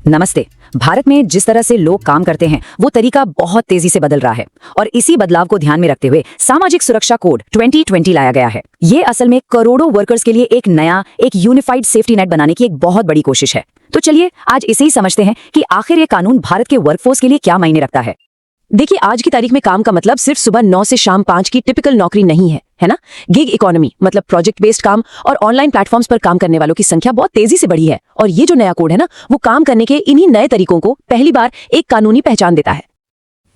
नमस्ते। भारत में जिस तरह से लोग काम करते हैं वो तरीका बहुत तेजी से बदल रहा है और इसी बदलाव को ध्यान में रखते हुए सामाजिक सुरक्षा कोड 2020 लाया गया है। ये असल में करोड़ों वर्कर्स के लिए एक यूनिफाइड सेफ्टी नेट बनाने की एक बहुत बड़ी कोशिश है। तो चलिए आज इसे ही समझते हैं कि आखिर ये कानून भारत के वर्कफोर्स के लिए क्या मायने रखता है। देखिए, आज की तारीख में काम का मतलब सिर्फ सुबह 9 से शाम 5 की टिपिकल नौकरी नहीं है ना। गिग इकोनॉमी मतलब प्रोजेक्ट बेस्ड काम और ऑनलाइन प्लेटफॉर्म्स पर काम करने वालों की संख्या बहुत तेजी से बढ़ी है और ये जो नया कोड है ना, वो काम करने के इन्हीं नए तरीकों को पहली बार एक कानूनी पहचान देता है।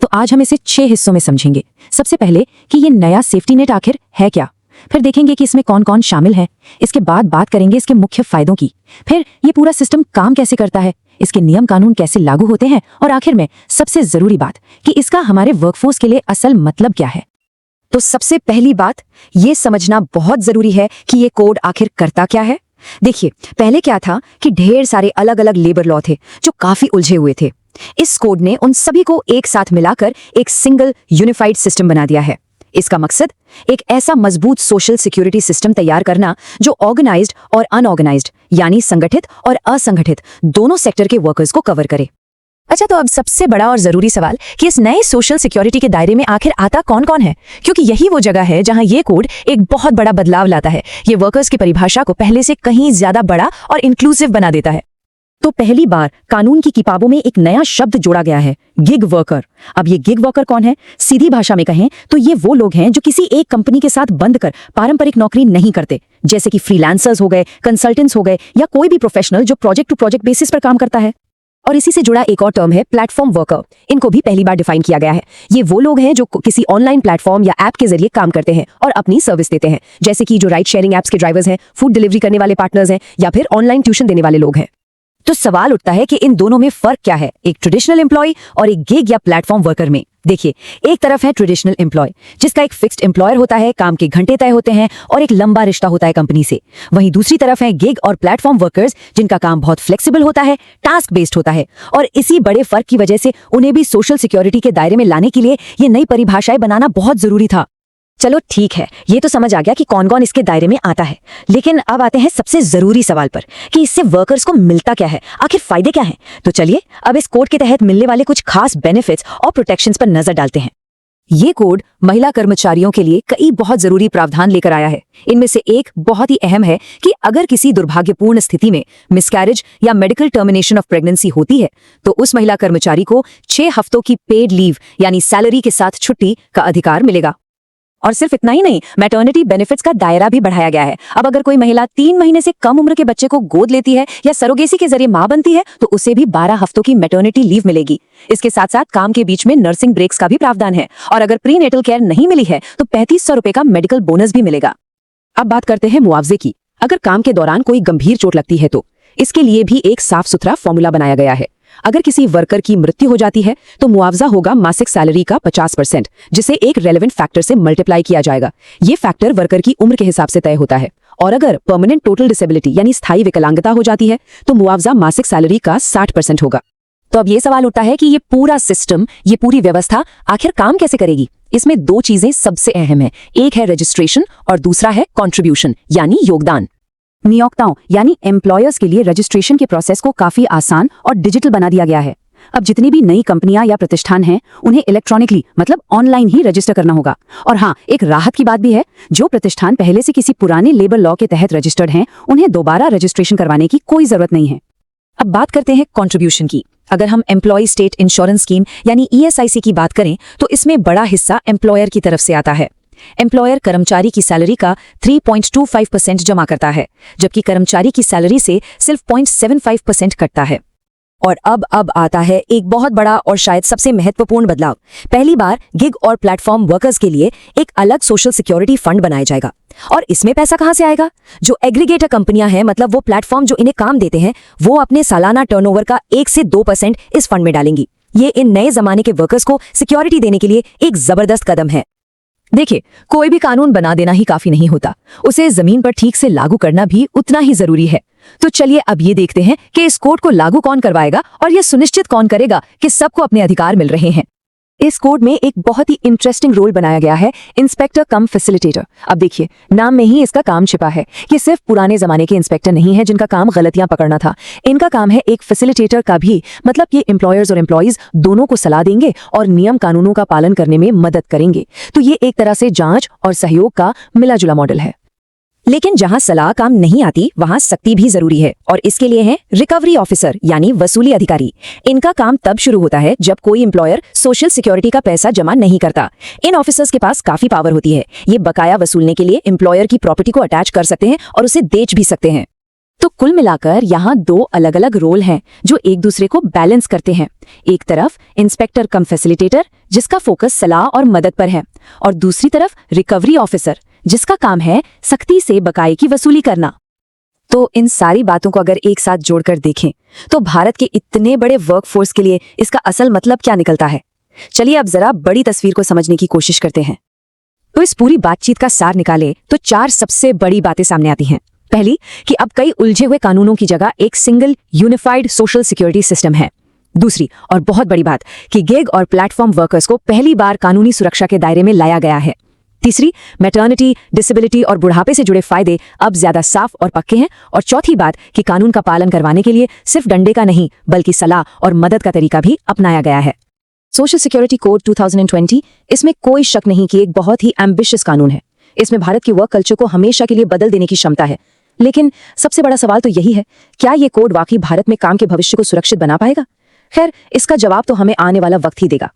तो आज हम इसे 6 हिस्सों में समझेंगे। सबसे पहले कि ये नया सेफ्टी नेट आखिर है क्या, फिर देखेंगे कि इसमें कौन कौन शामिल है, इसके बाद बात करेंगे इसके मुख्य फायदों की, फिर ये पूरा सिस्टम काम कैसे करता है, इसके नियम कानून कैसे लागू होते हैं और आखिर में सबसे जरूरी बात कि इसका हमारे वर्कफोर्स के लिए असल मतलब क्या है। तो सबसे पहली बात ये समझना बहुत जरूरी है कि ये कोड आखिर करता क्या है। देखिए, पहले क्या था कि ढेर सारे अलग अलग लेबर लॉ थे जो काफी उलझे हुए थे। इस कोड ने उन सभी को एक साथ मिलाकर एक सिंगल यूनिफाइड सिस्टम बना दिया है। इसका मकसद एक ऐसा मजबूत सोशल सिक्योरिटी सिस्टम तैयार करना जो ऑर्गेनाइज्ड और अनऑर्गेनाइज्ड यानी संगठित और असंगठित दोनों सेक्टर के वर्कर्स को कवर करे। अच्छा, तो अब सबसे बड़ा और जरूरी सवाल कि इस नए सोशल सिक्योरिटी के दायरे में आखिर आता कौन कौन है, क्योंकि यही वो जगह है जहां ये कोड एक बहुत बड़ा बदलाव लाता है। ये वर्कर्स की परिभाषा को पहले से कहीं ज्यादा बड़ा और इंक्लूसिव बना देता है। तो पहली बार कानून की किताबों में एक नया शब्द जोड़ा गया है, गिग वर्कर। अब ये गिग वर्कर कौन है? सीधी भाषा में कहें तो ये वो लोग हैं जो किसी एक कंपनी के साथ बंद कर पारंपरिक नौकरी नहीं करते, जैसे कि फ्रीलांसर्स हो गए, कंसल्टेंट्स हो गए या कोई भी प्रोफेशनल जो प्रोजेक्ट टू प्रोजेक्ट बेसिस पर काम करता है। और इसी से जुड़ा एक और टर्म है प्लेटफॉर्म वर्कर। इनको भी पहली बार डिफाइन किया गया है। ये वो लोग हैं जो किसी ऑनलाइन प्लेटफॉर्म या ऐप के जरिए काम करते हैं और अपनी सर्विस देते हैं, जैसे कि जो राइड शेयरिंग ऐप्स के ड्राइवर्स हैं, फूड डिलीवरी करने वाले पार्टनर्स हैं या फिर ऑनलाइन ट्यूशन देने वाले लोग हैं। तो सवाल उठता है कि इन दोनों में फर्क क्या है, एक ट्रेडिशनल एम्प्लॉय और एक गिग या प्लेटफॉर्म वर्कर में। देखिए, एक तरफ है ट्रेडिशनल एम्प्लॉय जिसका एक फिक्स्ड एम्प्लॉयर होता है, काम के घंटे तय होते हैं और एक लंबा रिश्ता होता है कंपनी से। वहीं दूसरी तरफ है गिग और प्लेटफॉर्म वर्कर्स जिनका काम बहुत फ्लेक्सिबल होता है, टास्क बेस्ड होता है और इसी बड़े फर्क की वजह से उन्हें भी सोशल सिक्योरिटी के दायरे में लाने के लिए ये नई परिभाषाएं बनाना बहुत जरूरी था। चलो ठीक है, ये तो समझ आ गया कि कौन कौन इसके दायरे में आता है, लेकिन अब आते हैं सबसे जरूरी सवाल पर कि इससे वर्कर्स को मिलता क्या है, आखिर फायदे क्या हैं। तो चलिए अब इस कोड के तहत मिलने वाले कुछ खास बेनिफिट्स और प्रोटेक्शंस पर नजर डालते हैं। ये कोड महिला कर्मचारियों के लिए कई बहुत जरूरी प्रावधान लेकर आया है। इनमें से एक बहुत ही अहम है कि अगर किसी दुर्भाग्यपूर्ण स्थिति में मिसकैरेज या मेडिकल टर्मिनेशन ऑफ प्रेगनेंसी होती है तो उस महिला कर्मचारी को 6 हफ्तों की पेड लीव यानी सैलरी के साथ छुट्टी का अधिकार मिलेगा। और सिर्फ इतना ही नहीं, मैटर्निटी बेनिफिट्स का दायरा भी बढ़ाया गया है। अब अगर कोई महिला 3 महीने से कम उम्र के बच्चे को गोद लेती है या सरोगेसी के जरिए मां बनती है तो उसे भी 12 हफ्तों की मैटर्निटी लीव मिलेगी। इसके साथ साथ काम के बीच में नर्सिंग ब्रेक्स का भी प्रावधान है और अगर प्रीनेटल केयर नहीं मिली है तो 3500 रुपए का मेडिकल बोनस भी मिलेगा। अब बात करते हैं मुआवजे की। अगर काम के दौरान कोई गंभीर चोट लगती है तो इसके लिए भी एक साफ सुथरा फॉर्मूला बनाया गया है। अगर किसी वर्कर की मृत्यु हो जाती है तो मुआवजा होगा मासिक सैलरी का 50%, जिसे एक रेलेवेंट फैक्टर से मल्टीप्लाई किया जाएगा। ये फैक्टर वर्कर की उम्र के हिसाब से तय होता है। और अगर परमानेंट टोटल डिसेबिलिटी यानी स्थायी विकलांगता हो जाती है तो मुआवजा मासिक सैलरी का 60% होगा। तो अब ये सवाल उठता है कि ये पूरा सिस्टम, ये पूरी व्यवस्था आखिर काम कैसे करेगी। इसमें 2 चीजें सबसे अहम है, एक है रजिस्ट्रेशन और दूसरा है कॉन्ट्रीब्यूशन यानी योगदान। नियोक्ताओं यानी एम्प्लॉयर्स के लिए रजिस्ट्रेशन के प्रोसेस को काफी आसान और डिजिटल बना दिया गया है। अब जितनी भी नई कंपनियां या प्रतिष्ठान हैं उन्हें इलेक्ट्रॉनिकली मतलब ऑनलाइन ही रजिस्टर करना होगा। और हाँ, एक राहत की बात भी है, जो प्रतिष्ठान पहले से किसी पुराने लेबर लॉ के तहत रजिस्टर्ड हैं उन्हें दोबारा रजिस्ट्रेशन करवाने की कोई जरूरत नहीं है। अब बात करते हैं कॉन्ट्रीब्यूशन की। अगर हम एम्प्लॉय स्टेट इंश्योरेंस स्कीम यानी ESIC की बात करें तो इसमें बड़ा हिस्सा एम्प्लॉयर की तरफ से आता है। एम्प्लॉयर कर्मचारी की सैलरी का 3.25% जमा करता है, जबकि कर्मचारी की सैलरी से सिर्फ 0.75% कटता है। और अब आता है एक बहुत बड़ा और शायद सबसे महत्वपूर्ण बदलाव। पहली बार गिग और प्लेटफॉर्म वर्कर्स के लिए एक अलग सोशल सिक्योरिटी फंड बनाया जाएगा। और इसमें पैसा कहां से आएगा? जो एग्रीगेटर कंपनियां हैं, मतलब वो प्लेटफॉर्म जो इन्हें काम देते हैं, वो अपने सालाना टर्नओवर का 1 से 2% इस फंड में डालेंगी। ये इन नए जमाने के वर्कर्स को सिक्योरिटी देने के लिए एक जबरदस्त कदम है। देखिए, कोई भी कानून बना देना ही काफी नहीं होता, उसे जमीन पर ठीक से लागू करना भी उतना ही जरूरी है। तो चलिए अब ये देखते हैं कि इस कोड को लागू कौन करवाएगा और ये सुनिश्चित कौन करेगा कि सबको अपने अधिकार मिल रहे हैं। इस कोड में एक बहुत ही इंटरेस्टिंग रोल बनाया गया है, इंस्पेक्टर कम फैसिलिटेटर। अब देखिए, नाम में ही इसका काम छिपा है। ये सिर्फ पुराने जमाने के इंस्पेक्टर नहीं है जिनका काम गलतियां पकड़ना था। इनका काम है एक फैसिलिटेटर का भी, मतलब ये एम्प्लॉयर्स और एम्प्लॉइज दोनों को सलाह देंगे और नियम कानूनों का पालन करने में मदद करेंगे। तो ये एक तरह से जांच और सहयोग का मिला-जुला मॉडल है। लेकिन जहां सलाह काम नहीं आती वहां सख्ती भी जरूरी है, और इसके लिए है रिकवरी ऑफिसर यानी वसूली अधिकारी। इनका काम तब शुरू होता है जब कोई एम्प्लॉयर सोशल सिक्योरिटी का पैसा जमा नहीं करता। इन ऑफिसर्स के पास काफी पावर होती है। ये बकाया वसूलने के लिए एम्प्लॉयर की प्रॉपर्टी को अटैच कर सकते हैं और उसे बेच भी सकते हैं। तो कुल मिलाकर यहाँ दो अलग अलग रोल हैं जो एक दूसरे को बैलेंस करते हैं। एक तरफ इंस्पेक्टर कम फैसिलिटेटर जिसका फोकस सलाह और मदद पर है, और दूसरी तरफ रिकवरी ऑफिसर जिसका काम है सख्ती से बकाये की वसूली करना। तो इन सारी बातों को अगर एक साथ जोड़कर देखें तो भारत के इतने बड़े वर्कफोर्स के लिए इसका असल मतलब क्या निकलता है। चलिए अब जरा बड़ी तस्वीर को समझने की कोशिश करते हैं। तो इस पूरी बातचीत का सार निकाले तो 4 सबसे बड़ी बातें सामने आती हैं। पहली, कि अब कई उलझे हुए कानूनों की जगह एक single unified social security system है। दूसरी और बहुत बड़ी बात कि गिग और प्लेटफॉर्म वर्कर्स को पहली बार कानूनी सुरक्षा के दायरे में लाया गया है। तीसरी, मैटर्निटी, डिसेबिलिटी और बुढ़ापे से जुड़े फायदे अब ज्यादा साफ और पक्के हैं। और चौथी बात कि कानून का पालन करवाने के लिए सिर्फ डंडे का नहीं बल्कि सलाह और मदद का तरीका भी अपनाया गया है। सोशल सिक्योरिटी कोड 2020, इसमें कोई शक नहीं कि एक बहुत ही एम्बिशियस कानून है। इसमें भारत की वर्क कल्चर को हमेशा के लिए बदल देने की क्षमता है। लेकिन सबसे बड़ा सवाल तो यही है, क्या ये कोड वाकई भारत में काम के भविष्य को सुरक्षित बना पाएगा? खैर, इसका जवाब तो हमें आने वाला वक्त ही देगा।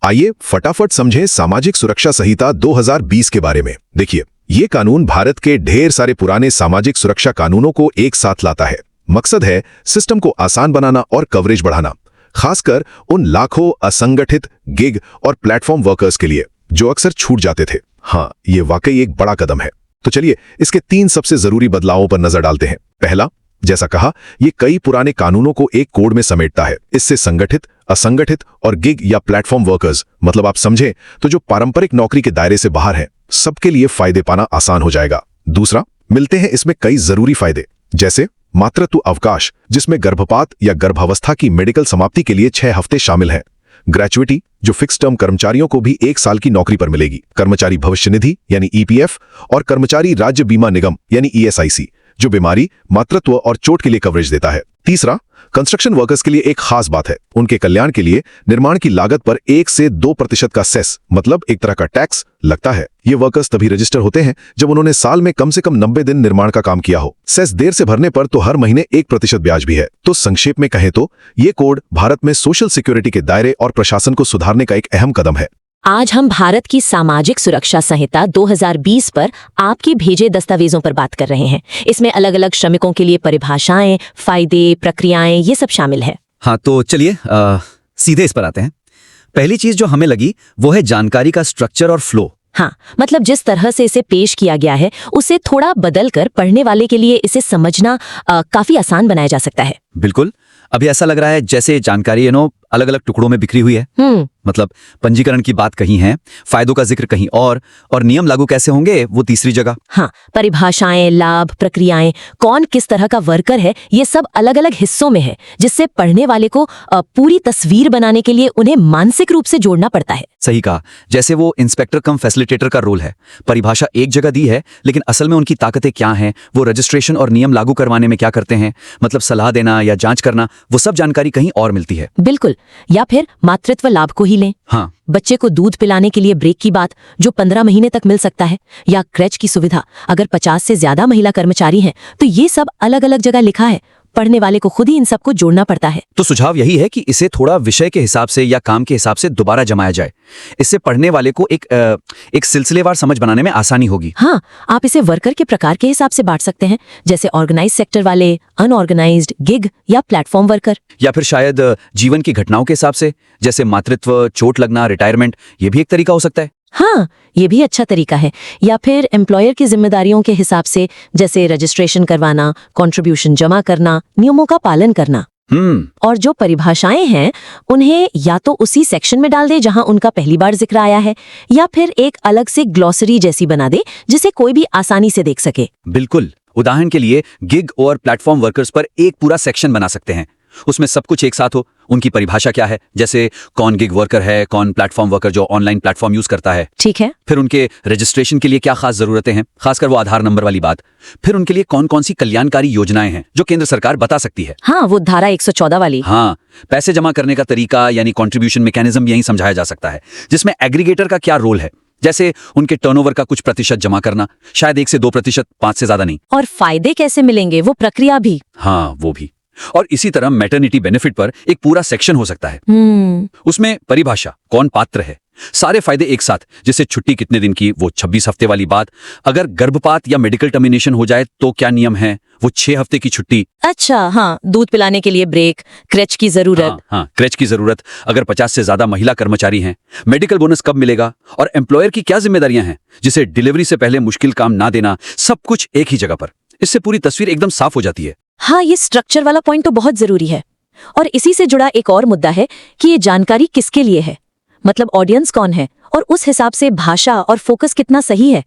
आइए फटाफट समझें सामाजिक सुरक्षा संहिता 2020 के बारे में। देखिए, ये कानून भारत के ढेर सारे पुराने सामाजिक सुरक्षा कानूनों को एक साथ लाता है। मकसद है सिस्टम को आसान बनाना और कवरेज बढ़ाना, खासकर उन लाखों असंगठित गिग और प्लेटफॉर्म वर्कर्स के लिए जो अक्सर छूट जाते थे। हाँ, ये वाकई एक बड़ा कदम है। तो चलिए इसके 3 सबसे जरूरी बदलावों पर नजर डालते हैं। पहला, जैसा कहा, ये कई पुराने कानूनों को एक कोड में समेटता है। इससे संगठित, असंगठित और गिग या प्लेटफॉर्म वर्कर्स, मतलब आप समझें तो जो पारंपरिक नौकरी के दायरे से बाहर हैं, सबके लिए फायदे पाना आसान हो जाएगा। दूसरा, मिलते हैं इसमें कई जरूरी फायदे, जैसे मातृत्व अवकाश जिसमें गर्भपात या गर्भावस्था की मेडिकल समाप्ति के लिए 6 हफ्ते शामिल हैं। ग्रेचुइटी जो फिक्स टर्म कर्मचारियों को भी 1 साल की नौकरी पर मिलेगी। कर्मचारी भविष्य निधि यानी ईपीएफ और कर्मचारी राज्य बीमा निगम यानी ईएसआईसी जो बीमारी, मातृत्व और चोट के लिए कवरेज देता है। तीसरा, कंस्ट्रक्शन वर्कर्स के लिए एक खास बात है। उनके कल्याण के लिए निर्माण की लागत पर 1 से 2% का सेस, मतलब एक तरह का टैक्स लगता है। ये वर्कर्स तभी रजिस्टर होते हैं जब उन्होंने साल में कम से कम 90 दिन निर्माण का काम किया हो। सेस देर से भरने पर तो हर महीने 1% ब्याज भी है। तो संक्षेप में कहें तो ये कोड भारत में सोशल सिक्योरिटी के दायरे और प्रशासन को सुधारने का एक अहम कदम है। आज हम भारत की सामाजिक सुरक्षा संहिता 2020 पर आपके भेजे दस्तावेजों पर बात कर रहे हैं। इसमें अलग अलग श्रमिकों के लिए परिभाषाएं, फायदे, प्रक्रियाएं ये सब शामिल है। हाँ, तो चलिए सीधे इस पर आते हैं। पहली चीज जो हमें लगी वो है जानकारी का स्ट्रक्चर और फ्लो। हाँ, मतलब जिस तरह से इसे पेश किया गया है उसे थोड़ा बदलकर पढ़ने वाले के लिए इसे समझना काफी आसान बनाया जा सकता है। बिल्कुल, अभी ऐसा लग रहा है जैसे जानकारी अलग अलग टुकड़ों में बिखरी हुई है। मतलब पंजीकरण की बात कहीं है, फायदों का जिक्र कहीं और नियम लागू कैसे होंगे वो तीसरी जगह। हाँ, परिभाषाएं, लाभ, प्रक्रियाएं, कौन किस तरह का वर्कर है, ये सब अलग अलग हिस्सों में है, जिससे पढ़ने वाले को पूरी तस्वीर बनाने के लिए उन्हें मानसिक रूप से जोड़ना पड़ता है। सही कहा, जैसे वो इंस्पेक्टर कम फैसिलिटेटर का रोल है। परिभाषा एक जगह दी है, लेकिन असल में उनकी ताकतें क्या हैं, वो रजिस्ट्रेशन और नियम लागू करवाने में क्या करते हैं, मतलब सलाह देना या जांच करना, वो सब जानकारी कहीं और मिलती है। बिल्कुल। या फिर मातृत्व लाभ को ही लें। हाँ, बच्चे को दूध पिलाने के लिए ब्रेक की बात जो 15 महीने तक मिल सकता है, या क्रैच की सुविधा अगर 50 से ज्यादा महिला कर्मचारी हैं, तो ये सब अलग अलग जगह लिखा है। पढ़ने वाले को खुद ही इन सबको जोड़ना पड़ता है। तो सुझाव यही है कि इसे थोड़ा विषय के हिसाब से या काम के हिसाब से दोबारा जमाया जाए। इससे पढ़ने वाले को एक सिलसिलेवार समझ बनाने में आसानी होगी। हाँ, आप इसे वर्कर के प्रकार के हिसाब से बांट सकते हैं, जैसे ऑर्गेनाइज सेक्टर वाले, अनऑर्गेनाइज्ड, गिग या प्लेटफॉर्म वर्कर। या फिर शायद जीवन की घटनाओं के हिसाब से, जैसे मातृत्व, चोट लगना, रिटायरमेंट, ये भी एक तरीका हो सकता है। हाँ, ये भी अच्छा तरीका है। या फिर एम्प्लॉयर की जिम्मेदारियों के हिसाब से, जैसे रजिस्ट्रेशन करवाना, कंट्रीब्यूशन जमा करना, नियमों का पालन करना। और जो परिभाषाएं हैं उन्हें या तो उसी सेक्शन में डाल दे जहां उनका पहली बार जिक्र आया है, या फिर एक अलग से ग्लॉसरी जैसी बना दे जिसे कोई भी आसानी से देख सके। बिल्कुल, उदाहरण के लिए गिग और प्लेटफॉर्म वर्कर्स पर एक पूरा सेक्शन बना सकते हैं। उसमें सब कुछ एक साथ हो, उनकी परिभाषा क्या है, जैसे कौन गिग वर्कर है, कौन प्लेटफॉर्म वर्कर जो ऑनलाइन प्लेटफॉर्म यूज करता है, ठीक है। फिर उनके रजिस्ट्रेशन के लिए क्या खास जरूरतें हैं, खासकर वो आधार नंबर वाली बात, फिर उनके लिए कौन कौन सी कल्याणकारी योजनाएं हैं जो केंद्र सरकार बता सकती है। हाँ, वो धारा 114 वाली। हाँ, पैसे जमा करने का तरीका यानी कंट्रीब्यूशन मैकेनिज्म भी यही समझाया जा सकता है, जिसमें एग्रीगेटर का क्या रोल है, जैसे उनके टर्नओवर का कुछ प्रतिशत जमा करना, शायद 1 से 2%, 5 से ज्यादा नहीं। और फायदे कैसे मिलेंगे, वो प्रक्रिया भी। हाँ, वो भी। और इसी तरह मैटरनिटी बेनिफिट पर एक पूरा सेक्शन हो सकता है। उसमें परिभाषा, कौन पात्र है, सारे फायदे एक साथ, जैसे छुट्टी कितने दिन की, वो 26 हफ्ते वाली बात, अगर गर्भपात या मेडिकल टर्मिनेशन हो जाए तो क्या नियम है, वो 6 हफ्ते की छुट्टी। अच्छा, हाँ, दूध पिलाने के लिए ब्रेक, क्रेच की जरूरत। हाँ, क्रेच की जरूरत, अगर 50 से ज्यादा महिला कर्मचारी हैं, मेडिकल बोनस कब मिलेगा, और एम्प्लॉयर की क्या जिम्मेदारियां हैं, जिसे डिलीवरी से पहले मुश्किल काम ना देना, सब कुछ एक ही जगह पर। इससे पूरी तस्वीर एकदम साफ हो जाती है। हाँ, ये स्ट्रक्चर वाला पॉइंट तो बहुत जरूरी है। और इसी से जुड़ा एक और मुद्दा है कि ये जानकारी किसके लिए है, मतलब ऑडियंस कौन है, और उस हिसाब से भाषा और फोकस कितना सही है।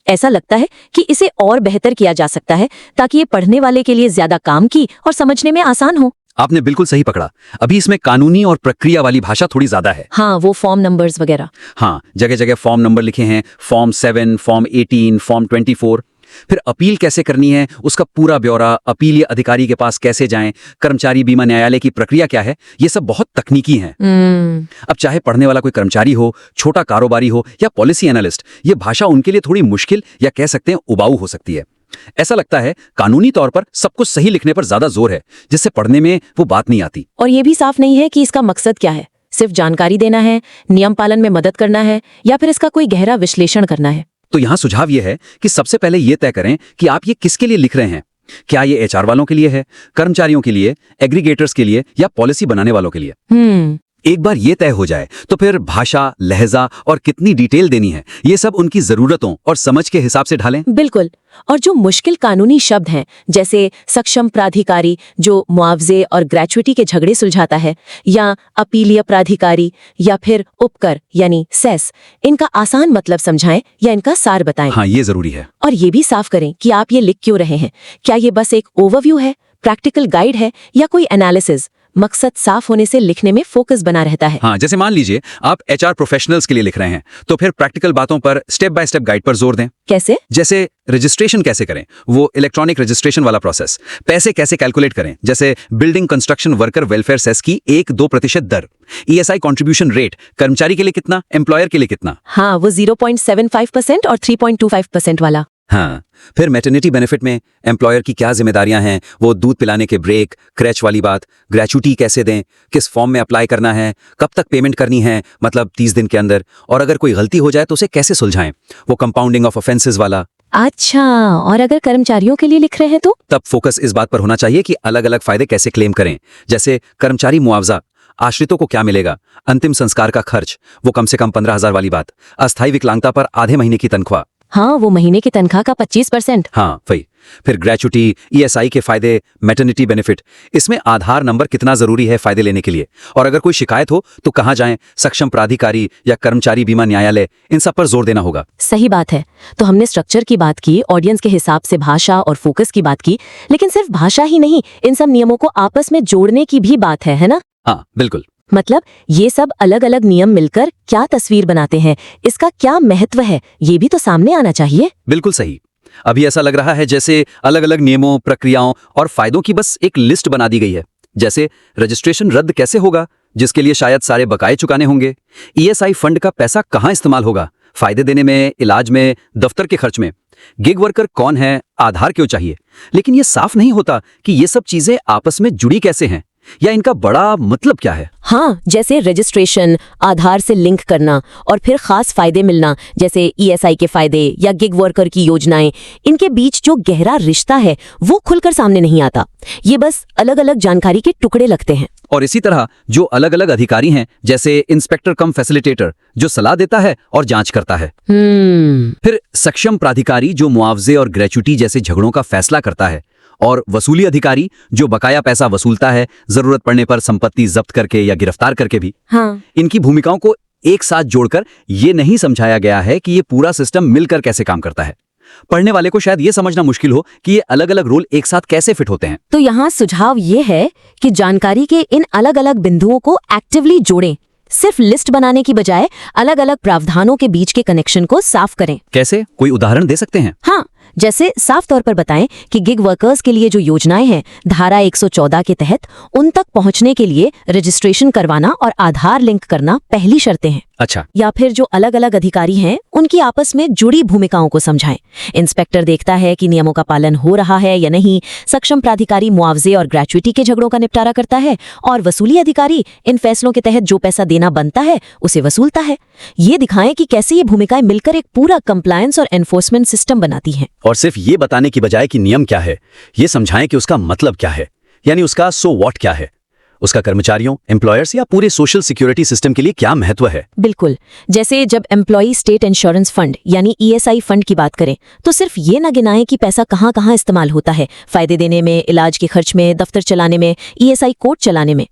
ऐसा लगता है कि इसे और बेहतर किया जा सकता है ताकि ये पढ़ने वाले के लिए ज्यादा काम की और समझने में आसान हो। आपने बिल्कुल सही पकड़ा। अभी इसमें कानूनी और प्रक्रिया वाली भाषा थोड़ी ज्यादा है। हाँ, वो फॉर्म नंबर्स वगैरह। हाँ, जगह जगह फॉर्म नंबर लिखे हैं, फॉर्म 7, फॉर्म 18, फॉर्म 24। फिर अपील कैसे करनी है, उसका पूरा ब्यौरा, अपीलीय अधिकारी के पास कैसे जाएं, कर्मचारी बीमा न्यायालय की प्रक्रिया क्या है, ये सब बहुत तकनीकी हैं। अब चाहे पढ़ने वाला कोई कर्मचारी हो, छोटा कारोबारी हो या पॉलिसी एनालिस्ट, ये भाषा उनके लिए थोड़ी मुश्किल या कह सकते हैं उबाऊ हो सकती है। ऐसा लगता है कानूनी तौर पर सब कुछ सही लिखने पर ज्यादा जोर है, जिससे पढ़ने में वो बात नहीं आती। और ये भी साफ नहीं है कि इसका मकसद क्या है, सिर्फ जानकारी देना है, नियम पालन में मदद करना है, या फिर इसका कोई गहरा विश्लेषण करना है। तो यहाँ सुझाव ये है कि सबसे पहले ये तय करें कि आप ये किसके लिए लिख रहे हैं। क्या ये एचआर वालों के लिए है, कर्मचारियों के लिए, एग्रीगेटर्स के लिए, या पॉलिसी बनाने वालों के लिए। एक बार ये तय हो जाए तो फिर भाषा, लहजा और कितनी डिटेल देनी है, ये सब उनकी जरूरतों और समझ के हिसाब से ढालें। बिल्कुल। और जो मुश्किल कानूनी शब्द हैं, जैसे सक्षम प्राधिकारी जो मुआवजे और ग्रेच्युटी के झगड़े सुलझाता है, या अपीलीय प्राधिकारी, या फिर उपकर यानी सेस, इनका आसान मतलब समझाएं या इनका सार बताएं। हाँ, ये जरूरी है। और ये भी साफ करें कि आप ये लिख क्यों रहे हैं। क्या ये बस एक ओवरव्यू है, प्रैक्टिकल गाइड है, या कोई एनालिसिस। मकसद साफ होने से लिखने में फोकस बना रहता है। हाँ, जैसे मान लीजिए आप एचआर प्रोफेशनल्स के लिए लिख रहे हैं, तो फिर प्रैक्टिकल बातों पर स्टेप बाय स्टेप गाइड पर जोर दें। कैसे? जैसे रजिस्ट्रेशन कैसे करें, वो इलेक्ट्रॉनिक रजिस्ट्रेशन वाला प्रोसेस, पैसे कैसे कैलकुलेट करें, जैसे building construction worker welfare cess की 1-2% दर, ईएसआई कंट्रीब्यूशन रेट, कर्मचारी के लिए कितना, एम्प्लॉयर के लिए कितना। हाँ, वो 0.75% और 3.25% वाला। हाँ, फिर मैटरनिटी बेनिफिट में एम्प्लॉयर की क्या जिम्मेदारियां हैं, वो दूध पिलाने के ब्रेक, क्रैच वाली बात, ग्रेच्युटी कैसे दें, किस फॉर्म में अप्लाई करना है, कब तक पेमेंट करनी है, मतलब 30 दिन के अंदर, और अगर कोई गलती हो जाए तो उसे कैसे सुलझाएं, वो कंपाउंडिंग ऑफ ऑफेंसेस वाला। अच्छा, और अगर कर्मचारियों के लिए लिख रहे हैं तो? तब फोकस इस बात पर होना चाहिए कि अलग अलग फायदे कैसे क्लेम करें, जैसे कर्मचारी मुआवजा, आश्रितों को क्या मिलेगा, अंतिम संस्कार का खर्च, वो कम से कम 15,000 वाली बात, अस्थायी विकलांगता पर आधे महीने की तनख्वाह। हाँ, वो महीने की तनख्वाह का 25%। हाँ, वही। फिर ग्रेच्युटी, ईएसआई के फायदे, मैटरनिटी बेनिफिट, इसमें आधार नंबर कितना जरूरी है फायदे लेने के लिए, और अगर कोई शिकायत हो तो कहाँ जाएं, सक्षम प्राधिकारी या कर्मचारी बीमा न्यायालय, इन सब पर जोर देना होगा। सही बात है। तो हमने स्ट्रक्चर की बात की, ऑडियंस के हिसाब से भाषा और फोकस की बात की, लेकिन सिर्फ भाषा ही नहीं, इन सब नियमों को आपस में जोड़ने की भी बात है ना? हाँ, बिल्कुल। मतलब ये सब अलग अलग नियम मिलकर क्या तस्वीर बनाते हैं, इसका क्या महत्व है, ये भी तो सामने आना चाहिए। बिल्कुल सही। अभी ऐसा लग रहा है जैसे अलग अलग नियमों, प्रक्रियाओं और फायदों की बस एक लिस्ट बना दी गई है। जैसे रजिस्ट्रेशन रद्द कैसे होगा, जिसके लिए शायद सारे बकाये चुकाने होंगे, ईएसआई फंड का पैसा कहाँ इस्तेमाल होगा, फायदे देने में, इलाज में, दफ्तर के खर्च में, गिग वर्कर कौन है, आधार क्यों चाहिए। लेकिन ये साफ नहीं होता कि ये सब चीजें आपस में जुड़ी कैसे हैं, या इनका बड़ा मतलब क्या है। हाँ, जैसे रजिस्ट्रेशन, आधार से लिंक करना, और फिर खास फायदे मिलना, जैसे ईएसआई के फायदे या गिग वर्कर की योजनाएं, इनके बीच जो गहरा रिश्ता है वो खुलकर सामने नहीं आता। ये बस अलग अलग जानकारी के टुकड़े लगते हैं। और इसी तरह जो अलग अलग अधिकारी हैं, जैसे इंस्पेक्टर कम फैसिलिटेटर जो सलाह देता है और जांच करता है, फिर सक्षम प्राधिकारी जो मुआवजे और ग्रेच्युटी जैसे झगड़ों का फैसला करता है, और वसूली अधिकारी जो बकाया पैसा वसूलता है, जरूरत पड़ने पर संपत्ति जब्त करके या गिरफ्तार करके भी। हाँ। इनकी भूमिकाओं को एक साथ जोड़कर ये नहीं समझाया गया है कि ये पूरा सिस्टम मिलकर कैसे काम करता है। पढ़ने वाले को शायद ये समझना मुश्किल हो कि ये अलग-अलग रोल एक साथ कैसे फिट होते हैं। तो यहाँ सुझाव ये है कि जानकारी के इन अलग अलग बिंदुओं को एक्टिवली जोड़ें। सिर्फ लिस्ट बनाने की बजाय अलग अलग प्रावधानों के बीच के कनेक्शन को साफ करें। कैसे, कोई उदाहरण दे सकते हैं? हाँ, जैसे साफ तौर पर बताएं कि गिग वर्कर्स के लिए जो योजनाएं हैं धारा 114 के तहत, उन तक पहुंचने के लिए रजिस्ट्रेशन करवाना और आधार लिंक करना पहली शर्तें हैं। अच्छा, या फिर जो अलग अलग अधिकारी हैं उनकी आपस में जुड़ी भूमिकाओं को समझाएं। इंस्पेक्टर देखता है कि नियमों का पालन हो रहा है या नहीं, सक्षम प्राधिकारी मुआवजे और ग्रेच्युटी के झगड़ों का निपटारा करता है, और वसूली अधिकारी इन फैसलों के तहत जो पैसा देना बनता है उसे वसूलता है। ये दिखाएं कि कैसे ये भूमिकाएं मिलकर एक पूरा कंप्लायंस और एनफोर्समेंट सिस्टम बनाती हैं। और सिर्फ ये बताने की बजाय कि नियम क्या है, ये समझाएं कि उसका मतलब क्या है, यानी उसका सो व्हाट क्या है, उसका कर्मचारियों, एम्प्लॉयर्स या पूरे सोशल सिक्योरिटी सिस्टम के लिए क्या महत्व है। बिल्कुल, जैसे जब एम्प्लॉई स्टेट इंश्योरेंस फंड यानी ESI फंड की बात करें तो सिर्फ ये न गिनाएं कि पैसा कहाँ कहाँ इस्तेमाल होता है, फायदे देने में, इलाज के खर्च में, दफ्तर चलाने में, ESI कोड चलाने में,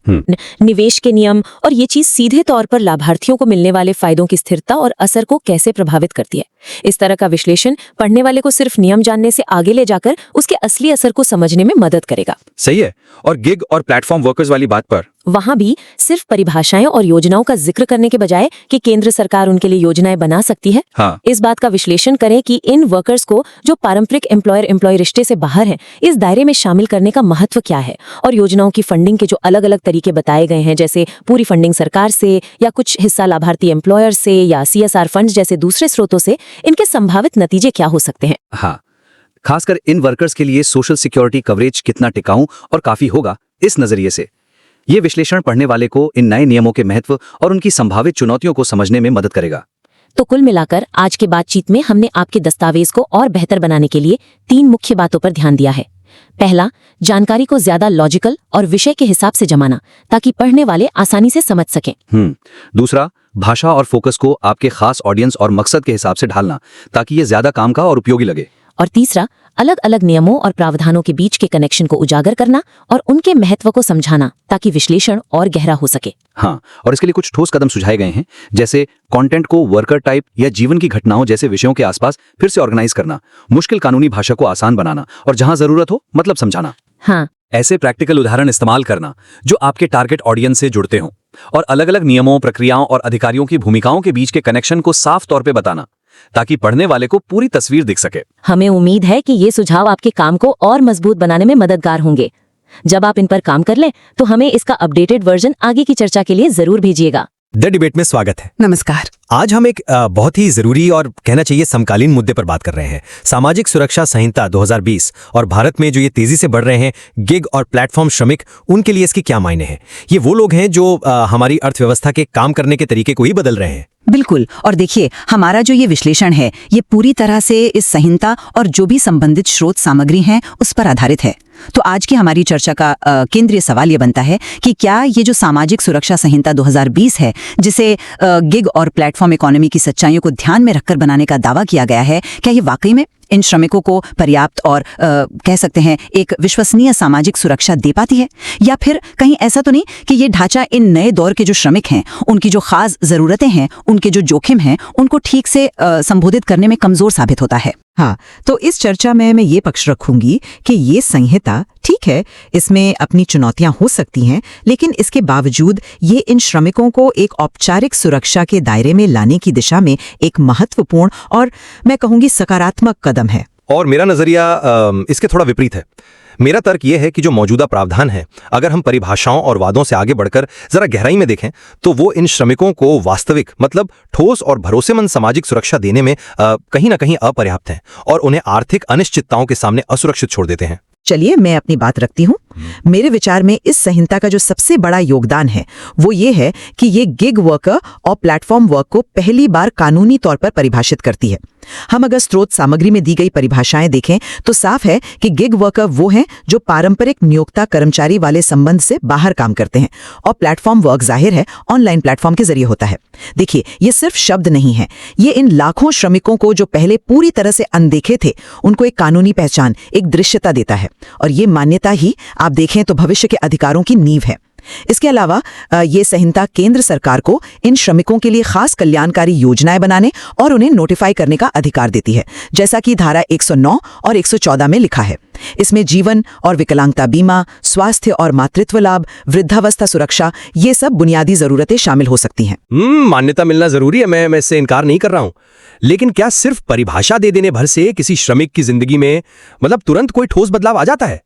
निवेश के नियम, और ये चीज सीधे तौर पर लाभार्थियों को मिलने वाले फायदों की स्थिरता और असर को कैसे प्रभावित करती है। इस तरह का विश्लेषण पढ़ने वाले को सिर्फ नियम जानने से आगे ले जाकर उसके असली असर को समझने में मदद करेगा। सही है। और गिग और प्लेटफॉर्म वर्कर्स वाली बात पर वहां भी सिर्फ परिभाषाएं और योजनाओं का जिक्र करने के बजाय कि केंद्र सरकार उनके लिए योजनाएं बना सकती है, हाँ, इस बात का विश्लेषण करें कि इन वर्कर्स को जो पारंपरिक एम्प्लॉयर एम्प्लॉय रिश्ते से बाहर हैं, इस दायरे में शामिल करने का महत्व क्या है, और योजनाओं की फंडिंग के जो अलग अलग तरीके बताए गए हैं, जैसे पूरी फंडिंग सरकार से या कुछ हिस्सा लाभार्थी एम्प्लॉयर से या CSR फंड जैसे दूसरे स्रोतों से, इनके संभावित नतीजे क्या हो सकते हैं। हाँ, खासकर इन वर्कर्स के लिए सोशल सिक्योरिटी कवरेज कितना टिकाऊ और काफी होगा, इस नजरिए से ये विश्लेषण पढ़ने वाले को इन नए नियमों के महत्व और उनकी संभावित चुनौतियों को समझने में मदद करेगा। तो कुल मिलाकर आज के बातचीत में हमने आपके दस्तावेज को और बेहतर बनाने के लिए 3 मुख्य बातों पर ध्यान दिया है। पहला, जानकारी को ज्यादा लॉजिकल और विषय के हिसाब से जमाना ताकि पढ़ने वाले आसानी से समझ सकें। दूसरा, भाषा और फोकस को आपके खास ऑडियंस और मकसद के हिसाब से ढालना ताकि ये ज्यादा काम का और उपयोगी लगे। और तीसरा, अलग अलग नियमों और प्रावधानों के बीच के कनेक्शन को उजागर करना और उनके महत्व को समझाना ताकि विश्लेषण और गहरा हो सके। हाँ, और इसके लिए कुछ ठोस कदम सुझाए गए हैं, जैसे कंटेंट को वर्कर टाइप या जीवन की घटनाओं जैसे विषयों के आसपास फिर से ऑर्गेनाइज करना, मुश्किल कानूनी भाषा को आसान बनाना और जहां जरूरत हो मतलब समझाना। हाँ, ऐसे प्रैक्टिकल उदाहरण इस्तेमाल करना जो आपके टारगेट ऑडियंस से जुड़ते हों, और अलग अलग नियमों, प्रक्रियाओं और अधिकारियों की भूमिकाओं के बीच के कनेक्शन को साफ तौर पे बताना ताकि पढ़ने वाले को पूरी तस्वीर दिख सके। हमें उम्मीद है कि ये सुझाव आपके काम को और मजबूत बनाने में मददगार होंगे। जब आप इन पर काम कर लें तो हमें इसका अपडेटेड वर्जन आगे की चर्चा के लिए जरूर भेजिएगा। द डिबेट में स्वागत है। नमस्कार। आज हम एक बहुत ही जरूरी और कहना चाहिए समकालीन मुद्दे पर बात कर रहे हैं। सामाजिक सुरक्षा संहिता 2020 और भारत में जो ये तेजी से बढ़ रहे हैं गिग और प्लेटफॉर्म श्रमिक, उनके लिए इसके क्या मायने हैं। ये वो लोग हैं जो हमारी अर्थव्यवस्था के काम करने के तरीके को ही बदल रहे हैं। बिल्कुल, और देखिए हमारा जो ये विश्लेषण है ये पूरी तरह से इस संहिता और जो भी संबंधित स्रोत सामग्री हैं उस पर आधारित है। तो आज की हमारी चर्चा का केंद्रीय सवाल ये बनता है कि क्या ये जो सामाजिक सुरक्षा संहिता 2020 है, जिसे गिग और प्लेटफॉर्म इकोनॉमी की सच्चाइयों को ध्यान में रखकर बनाने का दावा किया गया है, क्या ये वाकई में इन श्रमिकों को पर्याप्त और कह सकते हैं एक विश्वसनीय सामाजिक सुरक्षा दे पाती है, या फिर कहीं ऐसा तो नहीं कि ये ढांचा इन नए दौर के जो श्रमिक हैं, उनकी जो खास जरूरतें हैं, उनके जो जोखिम हैं, उनको ठीक से संबोधित करने में कमजोर साबित होता है। हाँ, तो इस चर्चा में मैं ये पक्ष रखूंगी कि ये संहिता ठीक है, इसमें अपनी चुनौतियां हो सकती हैं, लेकिन इसके बावजूद ये इन श्रमिकों को एक औपचारिक सुरक्षा के दायरे में लाने की दिशा में एक महत्वपूर्ण और मैं कहूंगी सकारात्मक कदम है। और मेरा नजरिया इसके थोड़ा विपरीत है। मेरा तर्क यह है कि जो मौजूदा प्रावधान है, अगर हम परिभाषाओं और वादों से आगे बढ़कर जरा गहराई में देखें तो वो इन श्रमिकों को वास्तविक मतलब ठोस और भरोसेमंद सामाजिक सुरक्षा देने में कहीं ना कहीं अपर्याप्त हैं और उन्हें आर्थिक अनिश्चितताओं के सामने असुरक्षित छोड़ देते हैं। चलिए मैं अपनी बात रखती हूँ। मेरे विचार में इस संहिता का जो सबसे बड़ा योगदान है वो ये है कि ये गिग वर्कर और प्लेटफॉर्म वर्क को पहली बार कानूनी तौर पर परिभाषित करती है। हम अगर स्रोत सामग्री में दी गई परिभाषाएं देखें तो साफ है कि गिग वर्कर वो हैं जो पारंपरिक नियोक्ता कर्मचारी वाले संबंध से बाहर काम करते हैं, और प्लेटफॉर्म वर्क जाहिर है ऑनलाइन प्लेटफॉर्म के जरिए होता है। देखिए, ये सिर्फ शब्द नहीं है, ये इन लाखों श्रमिकों को जो पहले पूरी तरह से अनदेखे थे उनको एक कानूनी पहचान, एक दृश्यता देता है, और ये मान्यता ही आप देखें तो भविष्य के अधिकारों की नींव है। इसके अलावा ये संहिता केंद्र सरकार को इन श्रमिकों के लिए खास कल्याणकारी योजनाएं बनाने और उन्हें नोटिफाई करने का अधिकार देती है, जैसा कि धारा 109 और 114 में लिखा है। इसमें जीवन और विकलांगता बीमा, स्वास्थ्य और मातृत्व लाभ, वृद्धावस्था सुरक्षा, ये सब बुनियादी जरूरतें शामिल हो सकती हैं। मान्यता मिलना जरूरी है, मैं इससे इनकार नहीं कर रहा हूं। लेकिन क्या सिर्फ परिभाषा दे देने भर से किसी श्रमिक की जिंदगी में मतलब तुरंत कोई ठोस बदलाव आ जाता है?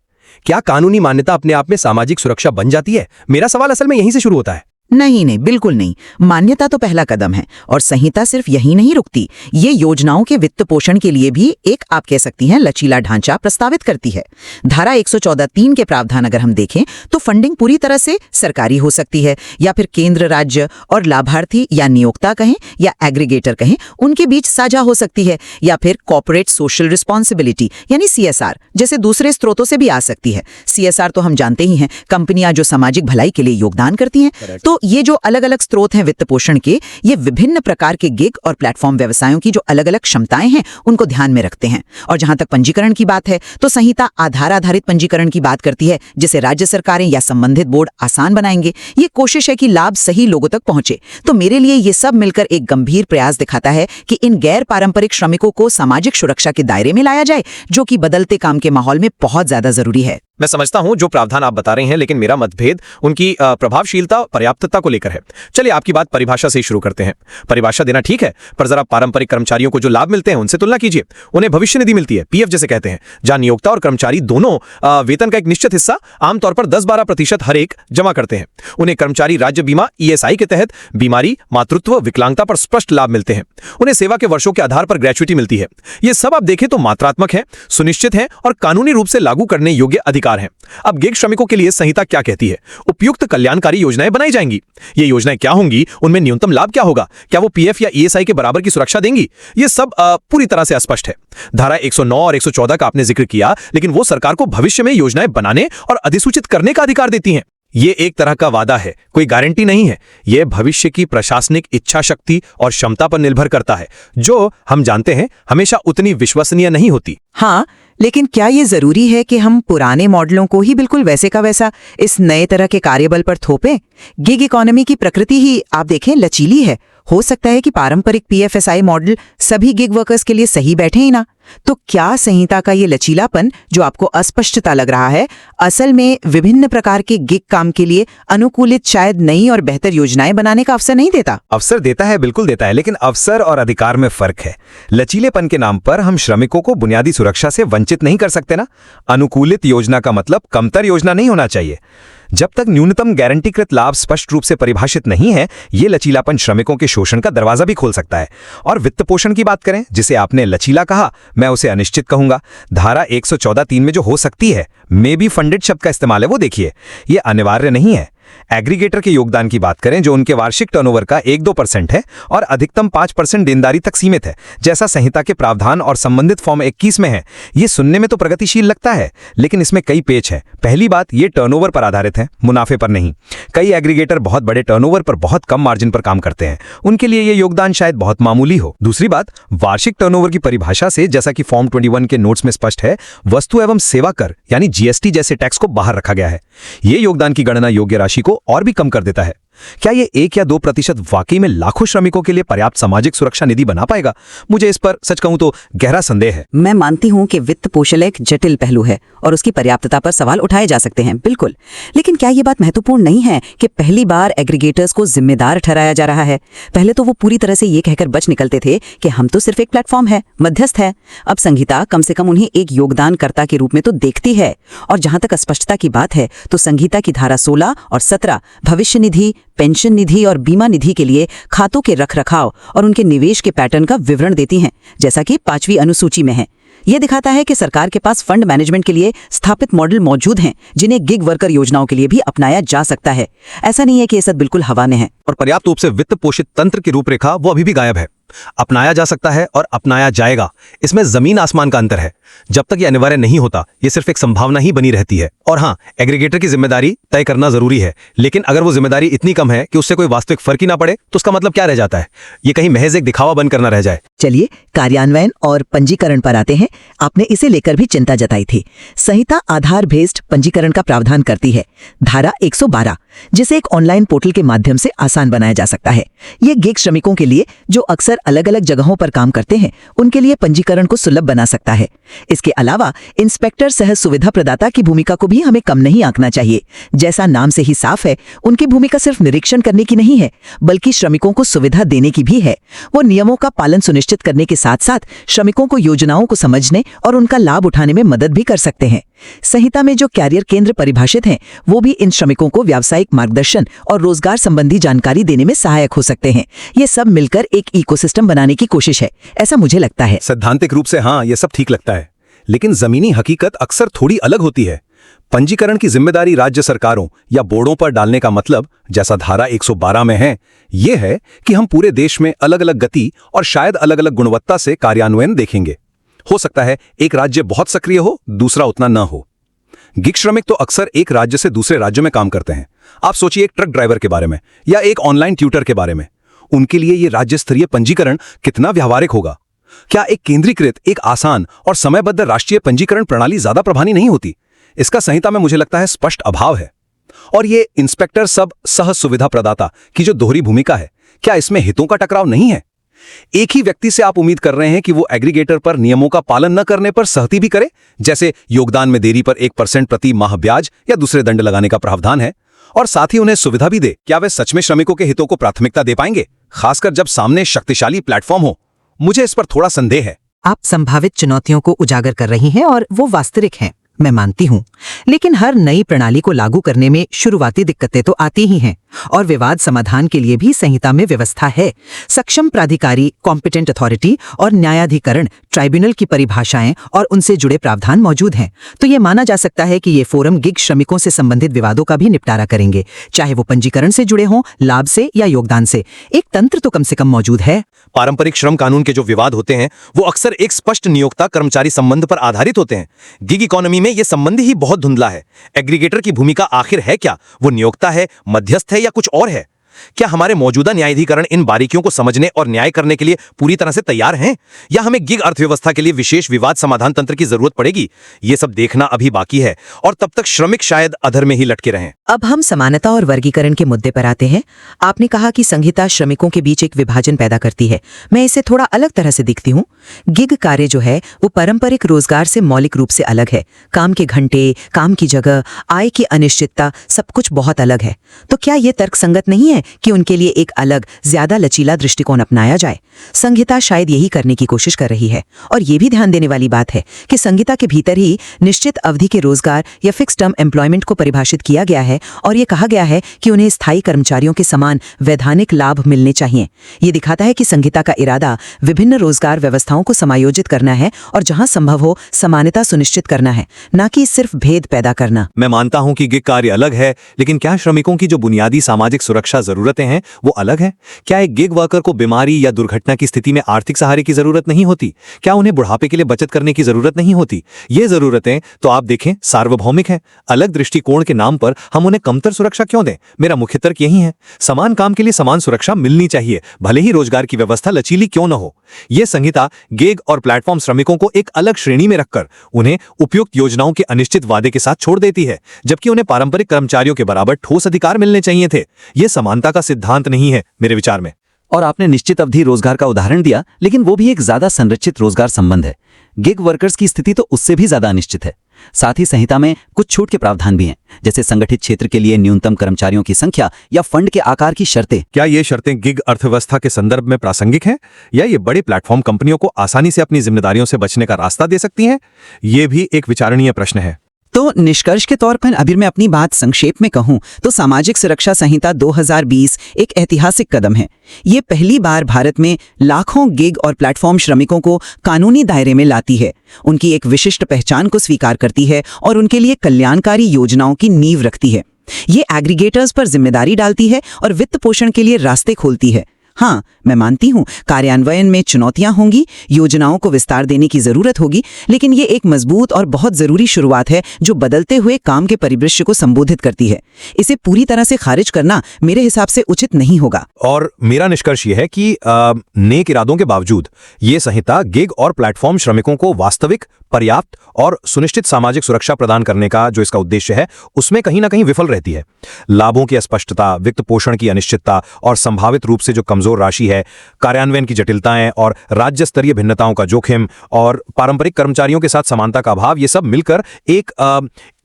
क्या कानूनी मान्यता अपने आप में सामाजिक सुरक्षा बन जाती है? मेरा सवाल असल में यहीं से शुरू होता है। नहीं, बिल्कुल नहीं। मान्यता तो पहला कदम है और संहिता सिर्फ यही नहीं रुकती, ये योजनाओं के वित्त पोषण के लिए भी एक, आप कह सकती हैं, लचीला ढांचा प्रस्तावित करती है। धारा 114(3) के प्रावधान अगर हम देखें तो फंडिंग पूरी तरह से सरकारी हो सकती है या फिर केंद्र, राज्य और लाभार्थी या नियोक्ता कहें या एग्रीगेटर कहें, उनके बीच साझा हो सकती है, या फिर कॉर्पोरेट सोशल रिस्पॉन्सिबिलिटी यानी CSR जैसे दूसरे स्रोतों से भी आ सकती है। CSR तो हम जानते ही हैं, कंपनियां जो सामाजिक भलाई के लिए योगदान करती हैं। तो ये जो अलग अलग स्रोत हैं वित्त पोषण के, ये विभिन्न प्रकार के गिग और प्लेटफॉर्म व्यवसायों की जो अलग अलग क्षमताएं हैं उनको ध्यान में रखते हैं। और जहां तक पंजीकरण की बात है तो संहिता आधार आधारित पंजीकरण की बात करती है, जिसे राज्य सरकारें या संबंधित बोर्ड आसान बनाएंगे। ये कोशिश है कि लाभ सही लोगों तक पहुंचे। तो मेरे लिए ये सब मिलकर एक गंभीर प्रयास दिखाता है कि इन गैर पारंपरिक श्रमिकों को सामाजिक सुरक्षा के दायरे में लाया जाए, जो कि बदलते काम के माहौल में बहुत ज्यादा जरूरी है। मैं समझता हूं जो प्रावधान आप बता रहे हैं, लेकिन मेरा मतभेद उनकी प्रभावशीलता, पर्याप्तता को लेकर है। चलिए आपकी बात परिभाषा से ही शुरू करते हैं। परिभाषा देना ठीक है, पर जरा पारंपरिक कर्मचारियों को जो लाभ मिलते हैं उनसे तुलना कीजिए। उन्हें भविष्य निधि मिलती है, PF जिसे कहते हैं, जहां नियोक्ता और कर्मचारी दोनों वेतन का एक निश्चित हिस्सा, आमतौर पर 10-12% हर एक जमा करते हैं। उन्हें कर्मचारी राज्य बीमा ESI के तहत बीमारी, मातृत्व, विकलांगता पर स्पष्ट लाभ मिलते हैं। उन्हें सेवा के वर्षों के आधार पर ग्रेच्युटी मिलती है। ये सब आप देखें तो मात्रात्मक है, सुनिश्चित है और कानूनी रूप से लागू करने योग्य अधिकार हैं। अब गिग श्रमिकों के लिए संहिता क्या कहती है? उपयुक्त कल्याणकारी योजनाएं बनाई जाएंगी। ये योजनाएं क्या होंगी? उनमें न्यूनतम लाभ क्या होगा? क्या वो PF या ESI के बराबर की सुरक्षा देंगी? ये सब पूरी तरह से अस्पष्ट है। धारा 109 और 114 का आपने जिक्र किया, लेकिन वो सरकार को भविष्य में योजनाएं बनाने और अधिसूचित करने का अधिकार देती हैं। ये एक तरह का वादा है, कोई गारंटी नहीं है। यह भविष्य की प्रशासनिक इच्छा शक्ति और क्षमता पर निर्भर करता है, जो हम जानते हैं हमेशा उतनी विश्वसनीय नहीं होती। हाँ, लेकिन क्या ये जरूरी है कि हम पुराने मॉडलों को ही बिल्कुल वैसे का वैसा इस नए तरह के कार्यबल पर थोपें? गिग इकोनॉमी की प्रकृति ही आप देखें लचीली है। हो सकता है कि पारंपरिक PFSI मॉडल सभी गिग वर्कर्स के लिए सही बैठे ही ना। तो क्या संहिता का ये लचीलापन जो आपको अस्पष्टता लग रहा है, असल में विभिन्न प्रकार के गिग काम के लिए अनुकूलित शायद नई और बेहतर योजनाएं बनाने का अवसर नहीं देता? अवसर देता है, बिल्कुल देता है, लेकिन अवसर और अधिकार में फर्क है। लचीलेपन के नाम पर हम श्रमिकों को बुनियादी सुरक्षा से वंचित नहीं कर सकते ना। अनुकूलित योजना का मतलब कमतर योजना नहीं होना चाहिए। जब तक न्यूनतम गारंटीकृत लाभ स्पष्ट रूप से परिभाषित नहीं है, ये लचीलापन श्रमिकों के शोषण का दरवाजा भी खोल सकता है। और वित्त पोषण की बात करें, जिसे आपने लचीला कहा, मैं उसे अनिश्चित कहूंगा। धारा 114(3) में जो हो सकती है, मे बी फंडेड शब्द का इस्तेमाल है, वो देखिए, ये अनिवार्य नहीं है। एग्रीगेटर के योगदान की बात करें, जो उनके वार्षिक टर्नओवर का 1-2% है और अधिकतम 5% देनदारी तक सीमित है, जैसा संहिता के प्रावधान और संबंधित फॉर्म 21 में है। ये सुनने में तो प्रगतिशील लगता है, लेकिन इसमें कई पेच हैं। पहली बात, ये टर्नओवर पर आधारित है, मुनाफे पर नहीं। कई एग्रीगेटर बहुत बड़े टर्नओवर पर बहुत कम मार्जिन पर काम करते हैं, उनके लिए ये योगदान शायद बहुत मामूली हो। दूसरी बात, वार्षिक टर्नओवर की परिभाषा से, जैसा कि फॉर्म 21 के नोट्स में स्पष्ट है, वस्तु एवं सेवा कर यानी GST जैसे टैक्स को बाहर रखा गया है। ये योगदान की गणना योग्य राशि को और भी कम कर देता है। क्या ये 1 या 2% वाकई में लाखों श्रमिकों के लिए पर्याप्त सामाजिक सुरक्षा निधि बना पाएगा? मुझे इस पर सच कहूं तो गहरा संदेह है। मैं मानती हूं कि वित्त पोषण एक जटिल पहलू है और उसकी पर्याप्तता पर सवाल उठाए जा सकते हैं, बिल्कुल। लेकिन क्या ये बात महत्वपूर्ण नहीं है कि पहली बार एग्रीगेटर्स को जिम्मेदार ठहराया जा रहा है? पहले तो वो पूरी तरह से ये कहकर बच निकलते थे कि हम तो सिर्फ एक प्लेटफॉर्म है, मध्यस्थ है। अब संहिता कम से कम उन्हें एक योगदानकर्ता के रूप में तो देखती है। और जहां तक स्पष्टता की बात है, तो संहिता की धारा 16 और 17 भविष्य निधि, पेंशन निधि और बीमा निधि के लिए खातों के रखरखाव और उनके निवेश के पैटर्न का विवरण देती हैं, जैसा कि 5वीं अनुसूची में है। यह दिखाता है कि सरकार के पास फंड मैनेजमेंट के लिए स्थापित मॉडल मौजूद हैं, जिन्हें गिग वर्कर योजनाओं के लिए भी अपनाया जा सकता है। ऐसा नहीं है कि ये सब बिल्कुल हवा में है। और पर्याप्त रूप से वित्त पोषित तंत्र की रूपरेखा वो अभी भी गायब है। अपनाया जा सकता है और अपनाया जाएगा, इसमें जमीन आसमान का अंतर है। जब तक ये अनिवार्य नहीं होता, ये सिर्फ एक संभावना ही बनी रहती है। और हाँ, एग्रीगेटर की जिम्मेदारी तय करना जरूरी है, लेकिन अगर वो जिम्मेदारी इतनी कम है कि उससे कोई वास्तविक फर्क ही ना पड़े, तो उसका मतलब क्या रह जाता है? ये कहीं महज एक दिखावा बन करना रह जाए। चलिए कार्यान्वयन और पंजीकरण पर आते हैं। आपने इसे लेकर भी चिंता जताई थी। संहिता आधार बेस्ड पंजीकरण का प्रावधान करती है। धारा 112 जिसे एक ऑनलाइन पोर्टल के माध्यम से आसान बनाया जा सकता है। ये गिग श्रमिकों के लिए जो अक्सर अलग अलग जगहों पर काम करते हैं, उनके लिए पंजीकरण को सुलभ बना सकता है। इसके अलावा इंस्पेक्टर सह सुविधा प्रदाता की भूमिका को भी हमें कम नहीं आंकना चाहिए। जैसा नाम से ही साफ है, उनकी भूमिका सिर्फ निरीक्षण करने की नहीं है, बल्कि श्रमिकों को सुविधा देने की भी है। वो नियमों का पालन सुनिश्चित करने के साथ साथ श्रमिकों को योजनाओं को समझने और उनका लाभ उठाने में मदद भी कर सकते हैं। संहिता में जो कैरियर केंद्र परिभाषित हैं, वो भी इन श्रमिकों को व्यावसायिक मार्गदर्शन और रोजगार संबंधी जानकारी देने में सहायक हो सकते हैं। ये सब मिलकर एक इकोसिस्टम बनाने की कोशिश है, ऐसा मुझे लगता है। सैद्धांतिक रूप से हाँ, ये सब ठीक लगता है, लेकिन जमीनी हकीकत अक्सर थोड़ी अलग होती है। पंजीकरण की जिम्मेदारी राज्य सरकारों या बोर्डों पर डालने का मतलब, जैसा धारा 112 में है, ये है कि हम पूरे देश में अलग अलग गति और शायद अलग अलग गुणवत्ता से कार्यान्वयन देखेंगे। हो सकता है एक राज्य बहुत सक्रिय हो, दूसरा उतना न हो। गिग श्रमिक तो अक्सर एक राज्य से दूसरे राज्य में काम करते हैं। आप सोचिए एक ट्रक ड्राइवर के बारे में या एक ऑनलाइन ट्यूटर के बारे में। उनके लिए ये राज्य स्तरीय पंजीकरण कितना व्यावहारिक होगा? क्या एक केंद्रीकृत, एक आसान और समयबद्ध राष्ट्रीय पंजीकरण प्रणाली ज्यादा प्रभावी नहीं होती? इसका संहिता में मुझे लगता है स्पष्ट अभाव है। और ये इंस्पेक्टर सब सह सुविधा प्रदाता की जो दोहरी भूमिका है, क्या इसमें हितों का टकराव नहीं है? एक ही व्यक्ति से आप उम्मीद कर रहे हैं कि वो एग्रीगेटर पर नियमों का पालन न करने पर सहती भी करे, जैसे योगदान में देरी पर 1% प्रति माह ब्याज या दूसरे दंड लगाने का प्रावधान है, और साथ ही उन्हें सुविधा भी दे। क्या वे सच में श्रमिकों के हितों को प्राथमिकता दे पाएंगे, खासकर जब सामने शक्तिशाली प्लेटफॉर्म हो? मुझे इस पर थोड़ा संदेह है। आप संभावित चुनौतियों को उजागर कर रही हैं और वो वास्तविक हैं, मैं मानती हूँ। लेकिन हर नई प्रणाली को लागू करने में शुरुआती दिक्कतें तो आती ही हैं, और विवाद समाधान के लिए भी संहिता में व्यवस्था है। सक्षम प्राधिकारी, कॉम्पिटेंट अथॉरिटी और न्यायाधिकरण ट्राइब्यूनल की परिभाषाएं और उनसे जुड़े प्रावधान मौजूद हैं। तो ये माना जा सकता है कि ये फोरम गिग श्रमिकों से संबंधित विवादों का भी निपटारा करेंगे, चाहे वो पंजीकरण से जुड़े हों, लाभ से या योगदान से। एक तंत्र तो कम से कम मौजूद है। पारंपरिक श्रम कानून के जो विवाद होते हैं, वो अक्सर एक स्पष्ट नियोक्ता कर्मचारी संबंध पर आधारित होते हैं। गिग इकोनॉमी में ये संबंध ही बहुत धुंधला है। एग्रीगेटर की भूमिका आखिर है क्या? वो नियोक्ता है, मध्यस्थ है या कुछ और है? क्या हमारे मौजूदा न्यायाधिकरण इन बारीकियों को समझने और न्याय करने के लिए पूरी तरह से तैयार हैं, या हमें गिग अर्थव्यवस्था के लिए विशेष विवाद समाधान तंत्र की जरूरत पड़ेगी? ये सब देखना अभी बाकी है, और तब तक श्रमिक शायद अधर में ही लटके रहें। अब हम समानता और वर्गीकरण के मुद्दे पर आते हैं। आपने कहा कि संहिता श्रमिकों के बीच एक विभाजन पैदा करती है। मैं इसे थोड़ा अलग तरह से देखती हूँ। गिग कार्य जो है वो पारंपरिक रोजगार से मौलिक रूप से अलग है। काम के घंटे, काम की जगह, आय की अनिश्चितता, सब कुछ बहुत अलग है। तो क्या ये तर्कसंगत नहीं है कि उनके लिए एक अलग, ज्यादा लचीला दृष्टिकोण अपनाया जाए? संहिता शायद यही करने की कोशिश कर रही है। और ये भी ध्यान देने वाली बात है कि संहिता के भीतर ही निश्चित अवधि के रोजगार या फिक्स टर्म एम्प्लॉयमेंट को परिभाषित किया गया है, और ये कहा गया है कि उन्हें स्थायी कर्मचारियों के समान वैधानिक लाभ मिलने चाहिए। ये दिखाता है कि संहिता का इरादा विभिन्न रोजगार व्यवस्थाओं को समायोजित करना है और जहां संभव हो समानता सुनिश्चित करना है, न कि सिर्फ भेद पैदा करना। मैं मानता हूं कि गिग कार्य अलग है, लेकिन क्या श्रमिकों की जो बुनियादी सामाजिक सुरक्षा जरूरतें हैं वो अलग है? क्या एक गिग वर्कर को बीमारी या दुर्घटना की स्थिति में आर्थिक सहारे की जरूरत नहीं होती? क्या उन्हें बुढ़ापे के लिए बचत करने की जरूरत नहीं होती? ये जरूरतें तो आप देखें सार्वभौमिक हैं। अलग दृष्टिकोण के नाम पर हम उन्हें कमतर सुरक्षा क्यों दें? मेरा मुख्य तर्क यही है, समान काम के लिए समान सुरक्षा मिलनी चाहिए, भले ही रोजगार की व्यवस्था लचीली क्यों न हो। यह संहिता गिग और प्लेटफॉर्म श्रमिकों को एक अलग श्रेणी में रखकर उन्हें उपयुक्त योजनाओं के अनिश्चित वादे के साथ छोड़ देती है, जबकि उन्हें पारंपरिक कर्मचारियों के बराबर ठोस अधिकार मिलने चाहिए थे। यह समानता का सिद्धांत नहीं है मेरे विचार में। और आपने निश्चित अवधि रोजगार का उदाहरण दिया, लेकिन वो भी एक ज्यादा संरचित रोजगार संबंध है। गिग वर्कर्स की स्थिति तो उससे भी ज्यादा अनिश्चित है। साथ ही संहिता में कुछ छूट के प्रावधान भी हैं, जैसे संगठित क्षेत्र के लिए न्यूनतम कर्मचारियों की संख्या या फंड के आकार की शर्तें। क्या ये शर्तें गिग अर्थव्यवस्था के संदर्भ में प्रासंगिक हैं, या ये बड़े प्लेटफॉर्म कंपनियों को आसानी से अपनी जिम्मेदारियों से बचने का रास्ता दे सकती हैं? ये भी एक विचारणीय प्रश्न है। तो निष्कर्ष के तौर पर अभी मैं अपनी बात संक्षेप में कहूं तो सामाजिक सुरक्षा संहिता 2020 एक ऐतिहासिक कदम है। ये पहली बार भारत में लाखों गिग और प्लेटफॉर्म श्रमिकों को कानूनी दायरे में लाती है, उनकी एक विशिष्ट पहचान को स्वीकार करती है और उनके लिए कल्याणकारी योजनाओं की नींव रखती है। ये एग्रीगेटर्स पर जिम्मेदारी डालती है और वित्त पोषण के लिए रास्ते खोलती है। हाँ, मैं मानती हूँ कार्यान्वयन में चुनौतियां होंगी, योजनाओं को विस्तार देने की जरूरत होगी, लेकिन ये एक मजबूत और बहुत जरूरी शुरुआत है जो बदलते हुए काम के परिदृश्य को संबोधित करती है। इसे पूरी तरह से खारिज करना मेरे हिसाब से उचित नहीं होगा। और मेरा निष्कर्ष यह है कि नेक इरादों के बावजूद ये संहिता गिग और प्लेटफॉर्म श्रमिकों को वास्तविक पर्याप्त और सुनिश्चित सामाजिक सुरक्षा प्रदान करने का जो इसका उद्देश्य है उसमें कहीं ना कहीं विफल रहती है। लाभों की अस्पष्टता, वित्त पोषण की अनिश्चितता और संभावित रूप से जो कमजोर राशि है, कार्यान्वयन की जटिलताएं और राज्य स्तरीय भिन्नताओं का जोखिम और पारंपरिक कर्मचारियों के साथ समानता का अभाव, ये सब मिलकर एक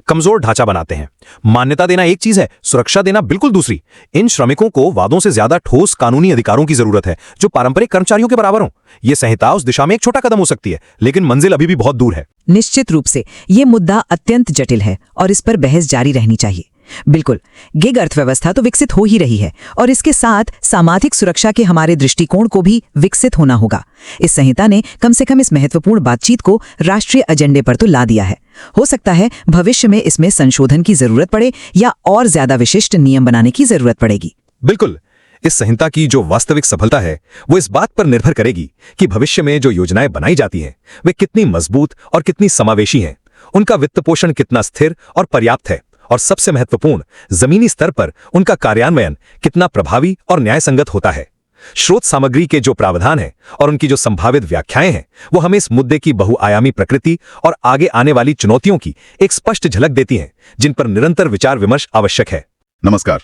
कमजोर ढांचा बनाते हैं। मान्यता देना एक चीज है, सुरक्षा देना बिल्कुल दूसरी। इन श्रमिकों को वादों से ज्यादा ठोस कानूनी अधिकारों की जरूरत है जो पारंपरिक कर्मचारियों के बराबर हों। यह संहिता उस दिशा में एक छोटा कदम हो सकती है, लेकिन मंजिल अभी भी बहुत दूर है। निश्चित रूप से ये मुद्दा अत्यंत जटिल है और इस पर बहस जारी रहनी चाहिए। बिल्कुल, गिग अर्थव्यवस्था तो विकसित हो ही रही है और इसके साथ सामाजिक सुरक्षा के हमारे दृष्टिकोण को भी विकसित होना होगा। इस संहिता ने कम से कम इस महत्वपूर्ण बातचीत को राष्ट्रीय एजेंडे पर तो ला दिया है। हो सकता है भविष्य में इसमें संशोधन की जरूरत पड़े या और ज्यादा विशिष्ट नियम बनाने की जरूरत पड़ेगी। बिल्कुल, इस संहिता की जो वास्तविक सफलता है वो इस बात पर निर्भर करेगी कि भविष्य में जो योजनाएं बनाई जाती हैं वे कितनी मजबूत और कितनी समावेशी हैं, उनका वित्त पोषण कितना स्थिर और पर्याप्त है, और सबसे महत्वपूर्ण, जमीनी स्तर पर उनका कार्यान्वयन कितना प्रभावी और न्यायसंगत होता है। स्रोत सामग्री के जो प्रावधान हैं और उनकी जो संभावित व्याख्याएं हैं वो हमें इस मुद्दे की बहुआयामी प्रकृति और आगे आने वाली चुनौतियों की एक स्पष्ट झलक देती हैं, जिन पर निरंतर विचार विमर्श आवश्यक है। नमस्कार।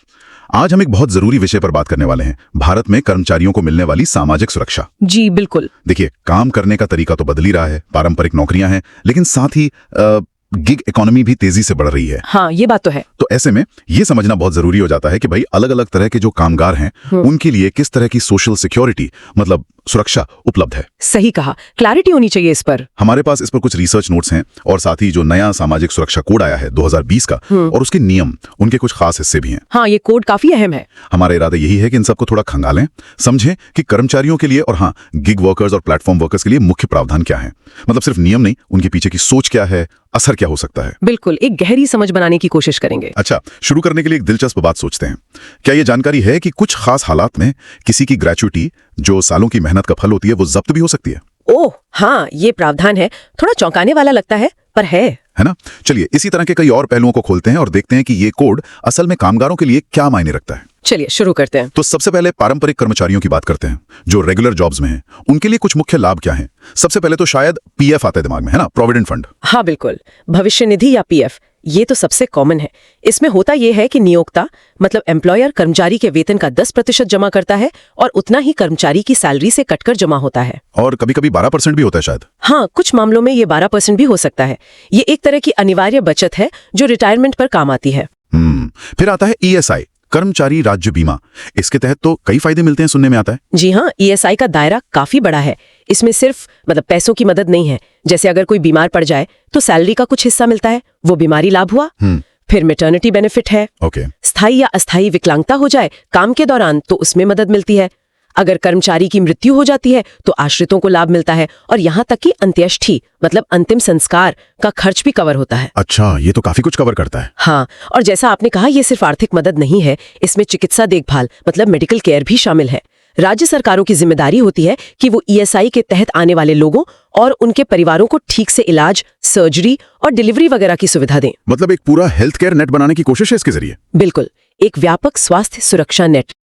आज हम एक बहुत जरूरी विषय पर बात करने वाले हैं, भारत में कर्मचारियों को मिलने वाली सामाजिक सुरक्षा। जी बिल्कुल। देखिए, काम करने का तरीका तो बदल ही रहा है, पारंपरिक नौकरियां हैं, लेकिन साथ ही गिग इकोनॉमी भी तेजी से बढ़ रही है। हाँ, ये बात तो है। तो ऐसे में ये समझना बहुत जरूरी हो जाता है कि भाई अलग अलग तरह के जो कामगार हैं उनके लिए किस तरह की सोशल सिक्योरिटी, मतलब सुरक्षा उपलब्ध है। सही कहा, क्लैरिटी होनी चाहिए इस पर। हमारे पास इस पर कुछ रिसर्च नोट्स हैं और साथ ही जो नया सामाजिक सुरक्षा कोड आया है 2020 का और उसके नियम, उनके कुछ खास हिस्से भी हैं। हाँ, ये कोड काफी अहम है। हमारा इरादा यही है कि इन सबको थोड़ा खंगालें, समझें कि कर्मचारियों के लिए और हाँ, गिग वर्कर्स और प्लेटफॉर्म वर्कर्स के लिए मुख्य प्रावधान क्या है। मतलब सिर्फ नियम नहीं, उनके पीछे की सोच क्या है, असर क्या हो सकता है। बिल्कुल, एक गहरी समझ बनाने की कोशिश करेंगे। अच्छा, शुरू करने के लिए एक दिलचस्प बात सोचते हैं। क्या ये जानकारी है कि कुछ खास हालात में किसी की ग्रेच्युटी, जो सालों की मेहनत का फल होती है, वो जब्त भी हो सकती है? ओह हाँ, ये प्रावधान है। थोड़ा चौंकाने वाला लगता है, पर है ना? चलिए इसी तरह के कई और पहलुओं को खोलते हैं और देखते हैं कि ये कोड असल में कामगारों के लिए क्या मायने रखता है। चलिए शुरू करते हैं। तो सबसे पहले पारंपरिक कर्मचारियों की बात करते हैं जो रेगुलर जॉब्स में हैं। उनके लिए कुछ मुख्य लाभ क्या हैं? सबसे पहले तो शायद पीएफ आता है दिमाग में, है ना, प्रोविडेंट फंड। हाँ बिल्कुल, भविष्य निधि या पीएफ, ये तो सबसे कॉमन है। इसमें होता यह है कि नियोक्ता मतलब एम्प्लॉयर कर्मचारी के वेतन का 10% जमा करता है और उतना ही कर्मचारी की सैलरी से कटकर जमा होता है। और कभी-कभी 12% भी होता है शायद। हाँ, कुछ मामलों में ये 12% भी हो सकता है। ये एक तरह की अनिवार्य बचत है जो रिटायरमेंट पर काम आती है। फिर आता है ईएसआई, कर्मचारी राज्य बीमा। इसके तहत तो कई फायदे मिलते हैं, सुनने में आता है। जी हाँ, ईएसआई का दायरा काफी बड़ा है। इसमें सिर्फ पैसों की मदद नहीं है। जैसे अगर कोई बीमार पड़ जाए तो सैलरी का कुछ हिस्सा मिलता है, वो बीमारी लाभ हुआ। फिर मैटरनिटी बेनिफिट है। स्थायी या अस्थायी विकलांगता हो जाए काम के दौरान तो उसमें मदद मिलती है। अगर कर्मचारी की मृत्यु हो जाती है तो आश्रितों को लाभ मिलता है और यहाँ तक कि अंत्येष्टि मतलब अंतिम संस्कार का खर्च भी कवर होता है। अच्छा, ये तो काफी कुछ कवर करता है। हाँ, और जैसा आपने कहा, ये सिर्फ आर्थिक मदद नहीं है, इसमें चिकित्सा देखभाल मतलब मेडिकल केयर भी शामिल है। राज्य सरकारों की जिम्मेदारी होती है कि वो ईएसआई के तहत आने वाले लोगों और उनके परिवारों को ठीक से इलाज, सर्जरी और डिलीवरी वगैरह की सुविधा दें। मतलब एक पूरा हेल्थ केयर नेट बनाने की कोशिश है इसके जरिए। बिल्कुल, एक व्यापक स्वास्थ्य सुरक्षा नेट।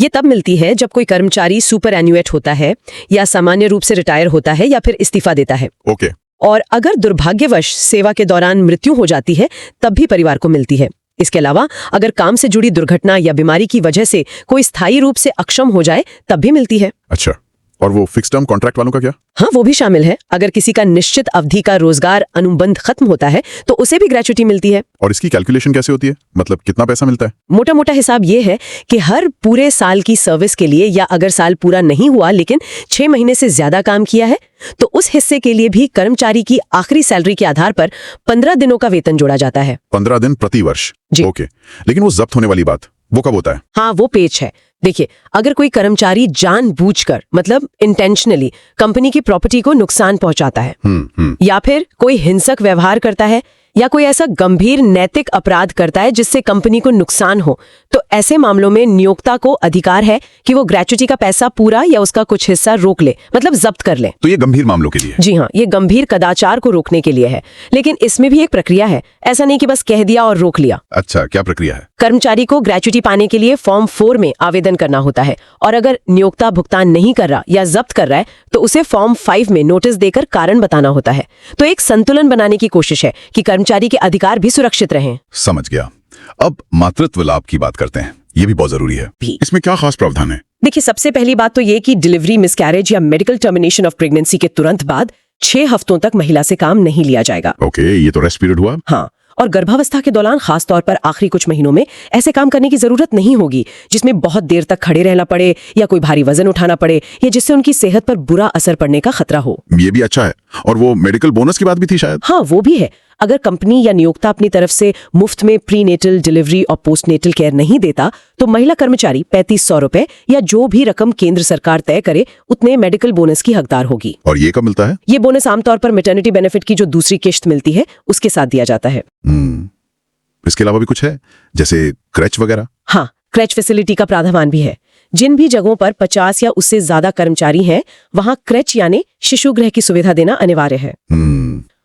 ये तब मिलती है जब कोई कर्मचारी सुपर एन्युएट होता है या सामान्य रूप से रिटायर होता है या फिर इस्तीफा देता है। और अगर दुर्भाग्यवश सेवा के दौरान मृत्यु हो जाती है तब भी परिवार को मिलती है। इसके अलावा अगर काम से जुड़ी दुर्घटना या बीमारी की वजह से कोई स्थायी रूप से अक्षम हो जाए तब भी मिलती है। अच्छा, और वो फिक्स टर्म कॉन्ट्रैक्ट वालों का क्या? हाँ, वो भी शामिल है। अगर किसी का निश्चित अवधि का रोजगार अनुबंध खत्म होता है तो उसे भी ग्रेच्युटी मिलती है। और इसकी कैलकुलेशन कैसे होती है? मतलब कितना पैसा मिलता है? मोटा मोटा हिसाब ये है कि हर पूरे साल की सर्विस के लिए या अगर साल पूरा नहीं हुआ लेकिन 6 महीने से ज्यादा काम किया है तो उस हिस्से के लिए भी कर्मचारी की आखिरी सैलरी के आधार पर 15 दिनों का वेतन जोड़ा जाता है। 15 दिन प्रति वर्ष। ओके, लेकिन वो जब्त होने वाली बात वो कब होता है? हाँ, वो पेच है। देखिए, अगर कोई कर्मचारी जानबूझकर मतलब इंटेंशनली कंपनी की प्रॉपर्टी को नुकसान पहुंचाता है या फिर कोई हिंसक व्यवहार करता है या कोई ऐसा गंभीर नैतिक अपराध करता है जिससे कंपनी को नुकसान हो, तो ऐसे मामलों में नियोक्ता को अधिकार है कि वो ग्रेच्युटी का पैसा पूरा या उसका कुछ हिस्सा रोक ले, मतलब जब्त कर ले। तो ये गंभीर मामलों के लिए? जी हाँ, ये गंभीर कदाचार को रोकने के लिए है, लेकिन इसमें भी एक प्रक्रिया है। ऐसा नहीं कि बस कह दिया और रोक लिया। अच्छा, क्या प्रक्रिया है? कर्मचारी को ग्रेच्युटी पाने के लिए फॉर्म 4 में आवेदन करना होता है, और अगर नियोक्ता भुगतान नहीं कर रहा या जब्त कर रहा है तो उसे फॉर्म 5 में नोटिस देकर कारण बताना होता है। तो एक संतुलन बनाने की कोशिश है कि कर्मचारी के अधिकार भी सुरक्षित रहें। समझ गया। अब मातृत्व लाभ की बात करते हैं, ये भी बहुत जरूरी है। इसमें क्या खास प्रावधान है? देखिए, सबसे पहली बात तो ये कि डिलीवरी, मिसकैरेज या मेडिकल टर्मिनेशन ऑफ प्रेगनेंसी के तुरंत बाद 6 हफ्तों तक महिला से काम नहीं लिया जाएगा। ओके, ये तो रेस्ट पीरियड हुआ। हाँ, और गर्भावस्था के दौरान खास तौर पर आखिरी कुछ महीनों में ऐसे काम करने की जरूरत नहीं होगी जिसमें बहुत देर तक खड़े रहना पड़े या कोई भारी वजन उठाना पड़े या जिससे उनकी सेहत पर बुरा असर पड़ने का खतरा हो। ये भी अच्छा है। और वो मेडिकल बोनस की बात भी थी शायद? हाँ, वो भी है। अगर कंपनी या नियोक्ता अपनी तरफ से मुफ्त में प्रीनेटल, डिलीवरी और पोस्टनेटल केयर नहीं देता तो महिला कर्मचारी 3500 रुपए या जो भी रकम केंद्र सरकार तय करे उतने मेडिकल बोनस की हकदार होगी। और ये कब मिलता है? ये बोनस आमतौर पर मैटरनिटी बेनिफिट की जो दूसरी किश्त मिलती है उसके साथ दिया जाता है। इसके अलावा भी कुछ है, जैसे क्रैच वगैरह? हाँ, क्रैच फैसिलिटी का प्रावधान भी है। जिन भी जगहों पर 50 या उससे ज्यादा कर्मचारी हैं, वहां क्रैच यानी शिशुगृह की सुविधा देना अनिवार्य है।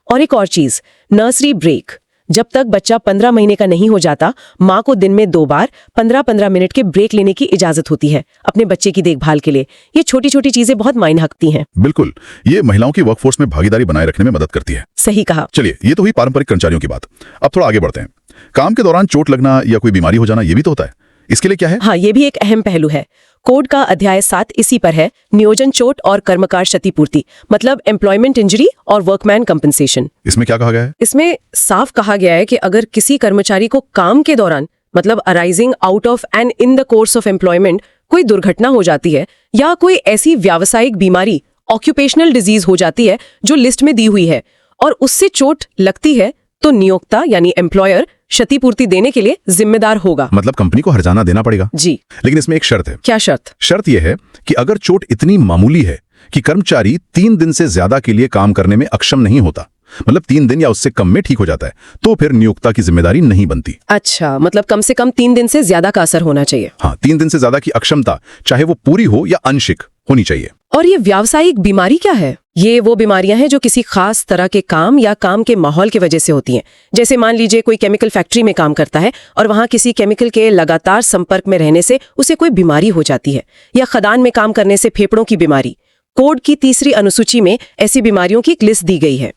और एक और चीज, नर्सरी ब्रेक। जब तक बच्चा 15 महीने का नहीं हो जाता, माँ को दिन में 2 बार 15-15 मिनट के ब्रेक लेने की इजाजत होती है अपने बच्चे की देखभाल के लिए। ये छोटी छोटी चीजें बहुत मायने रखती हैं। बिल्कुल, ये महिलाओं की वर्कफोर्स में भागीदारी बनाए रखने में मदद करती है। सही कहा। चलिए, ये तो हुई पारंपरिक कर्मचारियों की बात। अब थोड़ा आगे बढ़ते हैं। काम के दौरान चोट लगना या कोई बीमारी हो जाना, ये भी तो होता है। इसके लिए क्या है? हाँ, ये भी एक अहम पहलू है। कोड का अध्याय 7 इसी पर है, नियोजन चोट और कर्मकार क्षतिपूर्ति, मतलब एम्प्लॉयमेंट इंजरी और वर्कमैन कंपनसेशन। इसमें क्या कहा गया है? इसमें साफ कहा गया है कि अगर किसी कर्मचारी को काम के दौरान, मतलब arising out of and in the course of employment, कोई दुर्घटना हो जाती है या कोई ऐसी व्यावसायिक बीमारी, ऑक्यूपेशनल डिजीज हो जाती है जो लिस्ट में दी हुई है और उससे चोट लगती है, तो नियोक्ता यानी एम्प्लॉयर क्षतिपूर्ति देने के लिए जिम्मेदार होगा। मतलब कंपनी को हर्जाना देना पड़ेगा? जी। लेकिन इसमें एक शर्त है। क्या शर्त? शर्त यह है कि अगर चोट इतनी मामूली है कि कर्मचारी 3 दिन से ज्यादा के लिए काम करने में अक्षम नहीं होता, मतलब 3 दिन या उससे कम में ठीक हो जाता है, तो फिर नियोक्ता की जिम्मेदारी नहीं बनती। अच्छा, मतलब कम से कम 3 दिन से ज्यादा का असर होना चाहिए। हाँ, 3 दिन से ज्यादा की अक्षमता, चाहे वो पूरी हो या आंशिक, होनी चाहिए। और ये व्यावसायिक बीमारी क्या है? ये वो बीमारियां हैं जो किसी खास तरह के काम या काम के माहौल की वजह से होती हैं। जैसे मान लीजिए कोई केमिकल फैक्ट्री में काम करता है और वहां किसी केमिकल के लगातार संपर्क में रहने से उसे कोई बीमारी हो जाती है, या खदान में काम करने से फेफड़ों की बीमारी। कोड की 3री अनुसूची में ऐसी बीमारियों की एक लिस्ट दी गई है।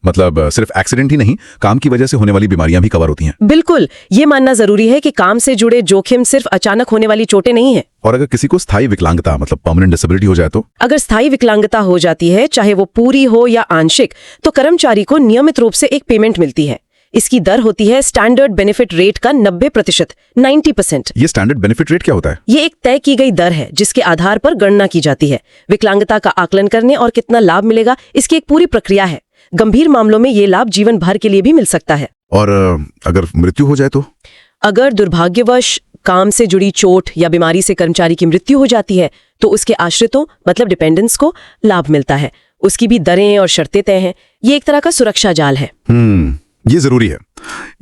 मतलब सिर्फ एक्सीडेंट ही नहीं, काम की वजह से होने वाली बीमारियां भी कवर होती हैं। बिल्कुल, ये मानना जरूरी है कि काम से जुड़े जोखिम सिर्फ अचानक होने वाली चोटें नहीं है। और अगर किसी को स्थायी विकलांगता, मतलब परमानेंट डिसेबिलिटी हो जाए तो? अगर स्थायी विकलांगता हो जाती है, चाहे वो पूरी हो या आंशिक, तो कर्मचारी को नियमित रूप से एक पेमेंट मिलती है। इसकी दर होती है स्टैंडर्ड बेनिफिट रेट का 90%, 90%। ये स्टैंडर्ड बेनिफिट रेट क्या होता है? ये एक तय की गई दर है जिसके आधार पर गणना की जाती है। विकलांगता का आकलन करने और कितना लाभ मिलेगा, इसकी एक पूरी प्रक्रिया है। गंभीर मामलों में ये लाभ जीवन भर के लिए भी मिल सकता है। और अगर मृत्यु हो जाए तो? अगर दुर्भाग्यवश काम से जुड़ी चोट या बीमारी से कर्मचारी की मृत्यु हो जाती है तो उसके आश्रितों, मतलब डिपेंडेंट्स को लाभ मिलता है। उसकी भी दरें और शर्तें तय हैं। ये एक तरह का सुरक्षा जाल है। ये जरूरी है।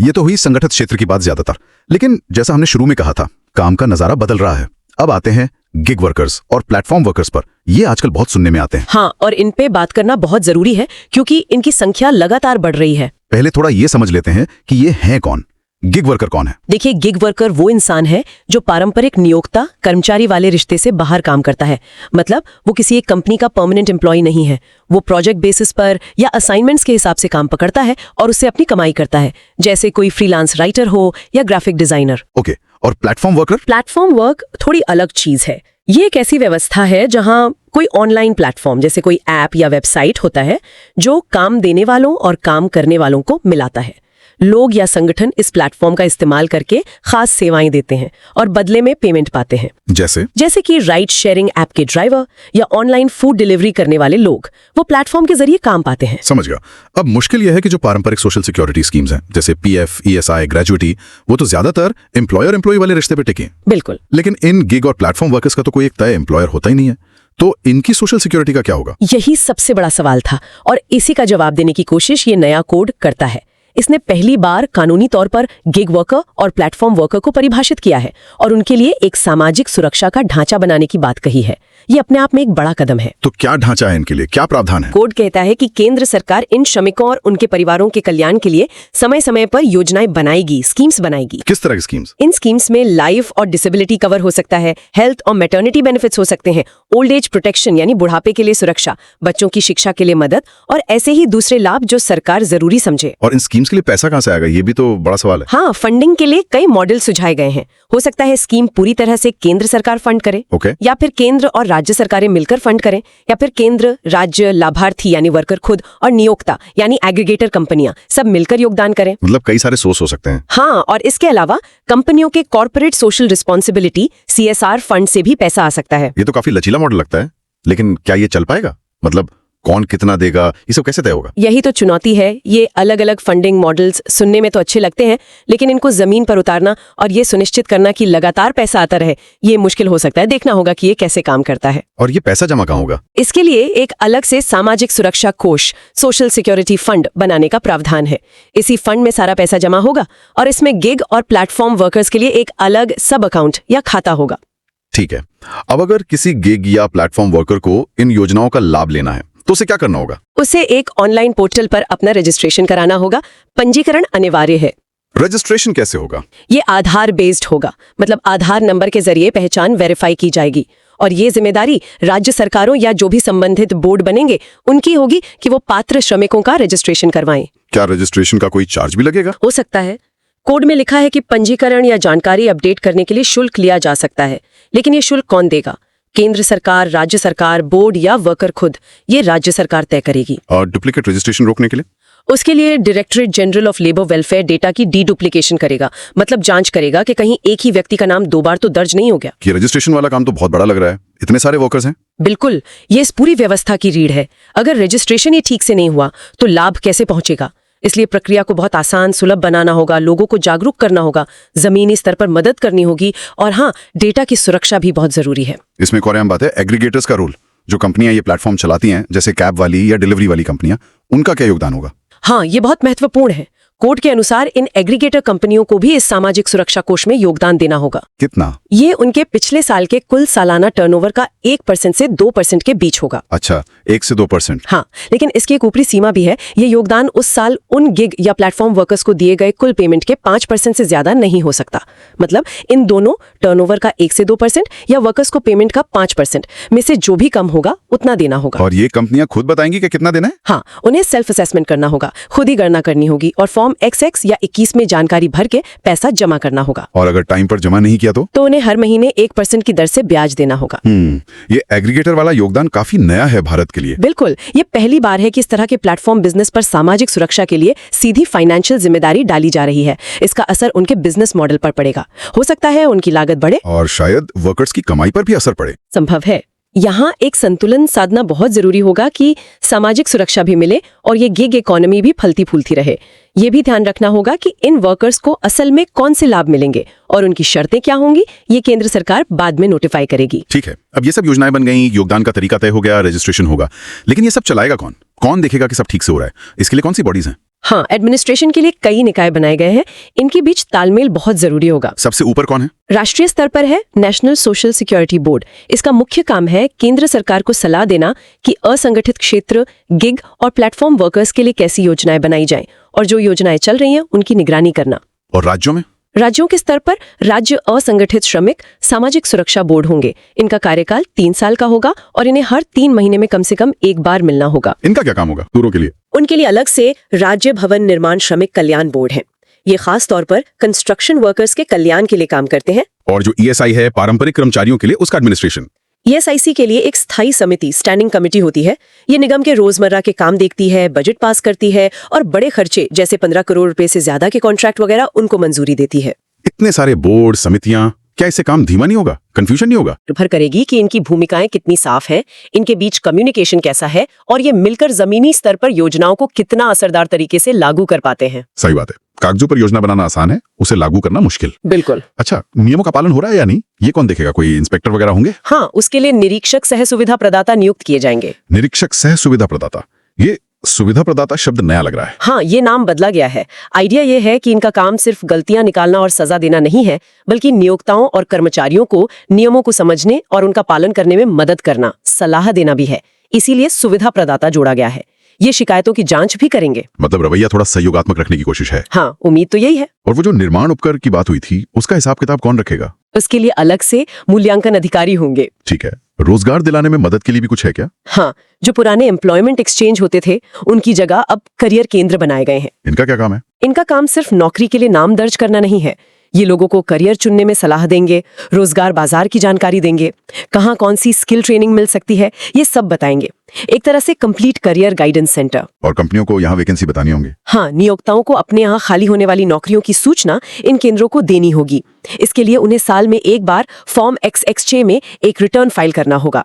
ये तो हुई संगठित क्षेत्र की बात ज्यादातर, लेकिन जैसा हमने शुरू में कहा था, काम का नजारा बदल रहा है। अब आते हैं गिग वर्कर्स और प्लेटफॉर्म वर्कर्स पर। ये आजकल बहुत सुनने में आते हैं। हाँ, और इन पे बात करना बहुत जरूरी है क्योंकि इनकी संख्या लगातार बढ़ रही है। पहले थोड़ा ये समझ लेते हैं कि ये हैं कौन। गिग वर्कर कौन है? देखिए, गिग वर्कर वो इंसान है जो पारंपरिक नियोक्ता कर्मचारी वाले रिश्ते से बाहर काम करता है। मतलब वो किसी एक कंपनी का परमानेंट एम्प्लॉय नहीं है। वो प्रोजेक्ट बेसिस पर या असाइनमेंट्स के हिसाब से काम पकड़ता है और उससे अपनी कमाई करता है, जैसे कोई फ्रीलांस राइटर हो या ग्राफिक डिजाइनर। ओके, और प्लेटफॉर्म वर्कर? प्लेटफॉर्म वर्क थोड़ी अलग चीज है। ये एक ऐसी व्यवस्था है जहां कोई ऑनलाइन प्लेटफॉर्म, जैसे कोई ऐप या वेबसाइट होता है, जो काम देने वालों और काम करने वालों को मिलाता है। लोग या संगठन इस प्लेटफॉर्म का इस्तेमाल करके खास सेवाएं देते हैं और बदले में पेमेंट पाते हैं। जैसे कि राइड शेयरिंग ऐप के ड्राइवर या ऑनलाइन फूड डिलीवरी करने वाले लोग, वो प्लेटफॉर्म के जरिए काम पाते हैं। समझ गया। अब मुश्किल यह है कि जो पारंपरिक सोशल सिक्योरिटी स्कीम्स हैं, जैसे पीएफ, ईएसआई, ग्रेजुइटी, वो तो ज्यादातर एम्प्लॉयर एम्प्लॉय वाले रिश्ते पे टिके हैं। बिल्कुल। लेकिन इन गिग और प्लेटफॉर्म वर्कर्स का तो कोई एक तय एम्प्लॉयर होता ही नहीं है, तो इनकी सोशल सिक्योरिटी का क्या होगा? यही सबसे बड़ा सवाल था और इसी का जवाब देने की कोशिश ये नया कोड करता है। इसने पहली बार कानूनी तौर पर गिग वर्कर और प्लेटफॉर्म वर्कर को परिभाषित किया है और उनके लिए एक सामाजिक सुरक्षा का ढांचा बनाने की बात कही है। ये अपने आप में एक बड़ा कदम है। तो क्या ढांचा है इनके लिए, क्या प्रावधान है? कोड कहता है कि केंद्र सरकार इन श्रमिकों और उनके परिवारों के कल्याण के लिए समय समय पर योजनाएं बनाएगी, स्कीम्स बनाएगी। किस तरह की स्कीम्स? इन स्कीम्स में लाइफ और डिसेबिलिटी कवर हो सकता है, हेल्थ और मैटरनिटी बेनिफिट्स हो सकते हैं, ओल्ड एज प्रोटेक्शन यानी बुढ़ापे के लिए सुरक्षा, बच्चों की शिक्षा के लिए मदद और ऐसे ही दूसरे लाभ जो सरकार जरूरी समझे। और इन स्कीम्स के लिए पैसा कहां से आएगा, ये भी तो बड़ा सवाल है। हाँ, फंडिंग के लिए कई मॉडल सुझाए गए हैं। हो सकता है स्कीम पूरी तरह से केंद्र सरकार फंड करे, ओके। या फिर केंद्र और राज्य सरकारें मिलकर फंड करें, या फिर केंद्र, राज्य, लाभार्थी यानी वर्कर खुद और नियोक्ता यानी एग्रीगेटर कंपनियां सब मिलकर योगदान करें। मतलब कई सारे सोर्स हो सकते हैं। हाँ, और इसके अलावा कंपनियों के corporate social responsibility CSR fund से भी पैसा आ सकता है। ये तो काफी लचीला मॉडल लगता है, लेकिन क्या ये चल पाएगा? मतलब कौन कितना देगा, ये सब कैसे तय होगा? यही तो चुनौती है। ये अलग अलग फंडिंग मॉडल्स सुनने में तो अच्छे लगते हैं, लेकिन इनको जमीन पर उतारना और ये सुनिश्चित करना कि लगातार पैसा आता रहे, ये मुश्किल हो सकता है। देखना होगा कि ये कैसे काम करता है। और ये पैसा जमा कहाँ होगा? इसके लिए एक अलग से सामाजिक सुरक्षा कोष, सोशल सिक्योरिटी फंड बनाने का प्रावधान है। इसी फंड में सारा पैसा जमा होगा और इसमें गिग और प्लेटफॉर्म वर्कर्स के लिए एक अलग सब अकाउंट या खाता होगा। ठीक है। अब अगर किसी गिग या प्लेटफॉर्म वर्कर को इन योजनाओं का लाभ लेना है तो उसे क्या करना होगा? उसे एक ऑनलाइन पोर्टल पर अपना रजिस्ट्रेशन कराना होगा। पंजीकरण अनिवार्य है। रजिस्ट्रेशन कैसे होगा? ये आधार बेस्ड होगा, मतलब आधार नंबर के जरिए पहचान वेरीफाई की जाएगी और ये जिम्मेदारी राज्य सरकारों या जो भी संबंधित बोर्ड बनेंगे उनकी होगी कि वो पात्र श्रमिकों का रजिस्ट्रेशन करवाएं। क्या रजिस्ट्रेशन का कोई चार्ज भी लगेगा? हो सकता है। कोड में लिखा है कि पंजीकरण या जानकारी अपडेट करने के लिए शुल्क लिया जा सकता है, लेकिन ये शुल्क कौन देगा? केंद्र सरकार, राज्य सरकार, बोर्ड या वर्कर खुद? ये राज्य सरकार तय करेगी। और डुप्लीकेट रजिस्ट्रेशन रोकने के लिए? उसके लिए directorate general of labour welfare data की डीडुप्लीकेशन करेगा, मतलब जांच करेगा कि कहीं एक ही व्यक्ति का नाम 2 बार तो दर्ज नहीं हो गया। कि रजिस्ट्रेशन वाला काम तो बहुत बड़ा लग रहा है, इतने सारे वर्कर्स हैं। बिल्कुल, ये इस पूरी व्यवस्था की रीढ़ है। अगर रजिस्ट्रेशन ही ठीक से नहीं हुआ तो लाभ कैसे पहुंचेगा? इसलिए प्रक्रिया को बहुत आसान, सुलभ बनाना होगा, लोगों को जागरूक करना होगा, जमीनी स्तर पर मदद करनी होगी और हाँ, डेटा की सुरक्षा भी बहुत जरूरी है। इसमें एक और अहम बात है, एग्रीगेटर्स का रोल। जो कंपनियां ये प्लेटफॉर्म चलाती हैं, जैसे कैब वाली या डिलीवरी वाली कंपनियां, उनका क्या योगदान होगा? हाँ, ये बहुत महत्वपूर्ण है। कोड के अनुसार इन एग्रीगेटर कंपनियों को भी इस सामाजिक सुरक्षा कोष में योगदान देना होगा। कितना? ये उनके पिछले साल के कुल सालाना टर्नओवर का 1% से 2% के बीच होगा। अच्छा, 1 से 2%। हाँ, लेकिन इसकी एक ऊपरी सीमा भी है। ये योगदान उस साल उन गिग या प्लेटफॉर्म वर्कर्स को दिए गए कुल पेमेंट के 5% से ज्यादा नहीं हो सकता। मतलब इन दोनों टर्नओवर का 1 से 2% या वर्कर्स को पेमेंट का 5% में से जो भी कम होगा उतना देना होगा। और ये कंपनियां खुद बताएंगी कि कितना देना है? हाँ, उन्हें सेल्फ असेसमेंट करना होगा, खुद ही गणना करनी होगी और फॉर्म XX या 21 में जानकारी भर के पैसा जमा करना होगा। और अगर टाइम पर जमा नहीं किया तो उन्हें हर महीने 1% की दर से ब्याज देना होगा। ये एग्रीगेटर वाला योगदान काफी नया है भारत के लिए। बिल्कुल, ये पहली बार है कि इस तरह के प्लेटफॉर्म बिजनेस पर सामाजिक सुरक्षा के लिए सीधी फाइनेंशियल जिम्मेदारी डाली जा रही है। इसका असर उनके बिजनेस मॉडल पर पड़ेगा। हो सकता है उनकी लागत बढ़े और शायद वर्कर्स की कमाई पर भी असर पड़े। संभव है। यहाँ एक संतुलन साधना बहुत जरूरी होगा कि सामाजिक सुरक्षा भी मिले और ये गिग इकोनॉमी भी फलती फूलती रहे। ये भी ध्यान रखना होगा कि इन वर्कर्स को असल में कौन से लाभ मिलेंगे और उनकी शर्तें क्या होंगी, ये केंद्र सरकार बाद में नोटिफाई करेगी। ठीक है, अब ये सब योजनाएं बन गई, योगदान का तरीका तय हो गया, रजिस्ट्रेशन होगा, लेकिन ये सब चलाएगा कौन? कौन देखेगा कि सब ठीक से हो रहा है? इसके लिए कौन सी बॉडीज हैं? हाँ, एडमिनिस्ट्रेशन के लिए कई निकाय बनाए गए हैं। इनके बीच तालमेल बहुत जरूरी होगा। सबसे ऊपर कौन है? राष्ट्रीय स्तर पर है नेशनल सोशल सिक्योरिटी बोर्ड। इसका मुख्य काम है केंद्र सरकार को सलाह देना कि असंगठित क्षेत्र, गिग और प्लेटफॉर्म वर्कर्स के लिए कैसी योजनाएं बनाई जाएं और जो योजनाएं चल रही हैं उनकी निगरानी करना। और राज्यों में? राज्यों के स्तर पर राज्य असंगठित श्रमिक सामाजिक सुरक्षा बोर्ड होंगे। इनका कार्यकाल 3 साल का होगा और इन्हें हर 3 महीने में कम से कम एक बार मिलना होगा। इनका क्या काम होगा दूरों के लिए? उनके लिए अलग से राज्य भवन निर्माण श्रमिक कल्याण बोर्ड है। ये खास तौर पर कंस्ट्रक्शन वर्कर्स के कल्याण के लिए काम करते हैं। और जो ESI है, पारंपरिक कर्मचारियों के लिए, उसका एडमिनिस्ट्रेशन? ESIC के लिए एक स्थायी समिति, स्टैंडिंग कमेटी होती है। ये निगम के रोजमर्रा के काम देखती है, बजट पास करती है और बड़े खर्चे जैसे 15 करोड़ रुपए से ज्यादा के कॉन्ट्रैक्ट वगैरह उनको मंजूरी देती है। इतने सारे बोर्ड, समितियां, क्या इससे काम धीमा नहीं होगा, कंफ्यूजन नहीं होगा? निर्भर करेगी कि इनकी भूमिकाएं कितनी साफ है, इनके बीच कम्युनिकेशन कैसा है और ये मिलकर जमीनी स्तर पर योजनाओं को कितना असरदार तरीके से लागू कर पाते हैं। सही बात है, कागजों पर योजना बनाना आसान है, उसे लागू करना मुश्किल। बिल्कुल। अच्छा, नियमों का पालन हो रहा है या नहीं, ये कौन देखेगा? कोई इंस्पेक्टर वगैरह होंगे? हाँ, उसके लिए निरीक्षक सह सुविधा प्रदाता नियुक्त किए जाएंगे। निरीक्षक सह सुविधा प्रदाता, ये सुविधा प्रदाता शब्द नया लग रहा है। हाँ, ये नाम बदला गया है। आइडिया ये है कि इनका काम सिर्फ गलतियां निकालना और सजा देना नहीं है, बल्कि नियोक्ताओं और कर्मचारियों को नियमों को समझने और उनका पालन करने में मदद करना, सलाह देना भी है। इसीलिए सुविधा प्रदाता जोड़ा गया है। ये शिकायतों की जांच भी करेंगे। मतलब रवैया थोड़ा सहयोगात्मक रखने की कोशिश है। हाँ, उम्मीद तो यही है। और वो जो निर्माण उपकर की बात हुई थी, उसका हिसाब किताब कौन रखेगा? उसके लिए अलग से मूल्यांकन अधिकारी होंगे। ठीक है, रोजगार दिलाने में मदद के लिए भी कुछ है क्या? हाँ, जो पुराने एम्प्लॉयमेंट एक्सचेंज होते थे, उनकी जगह अब करियर केंद्र बनाए गए हैं। इनका क्या काम है? इनका काम सिर्फ नौकरी के लिए नाम दर्ज करना नहीं है। ये लोगों को करियर चुनने में सलाह देंगे, रोजगार बाजार की जानकारी देंगे, कहाँ कौन सी स्किल ट्रेनिंग मिल सकती है, ये सब बताएंगे। एक तरह से कंप्लीट करियर गाइडेंस सेंटर। और कंपनियों को यहाँ वैकेंसी बतानी होंगी? हाँ, नियोक्ताओं को अपने यहाँ खाली होने वाली नौकरियों की सूचना इन केंद्रों को देनी होगी। इसके लिए उन्हें साल में एक बार फॉर्म XX6 में एक रिटर्न फाइल करना होगा।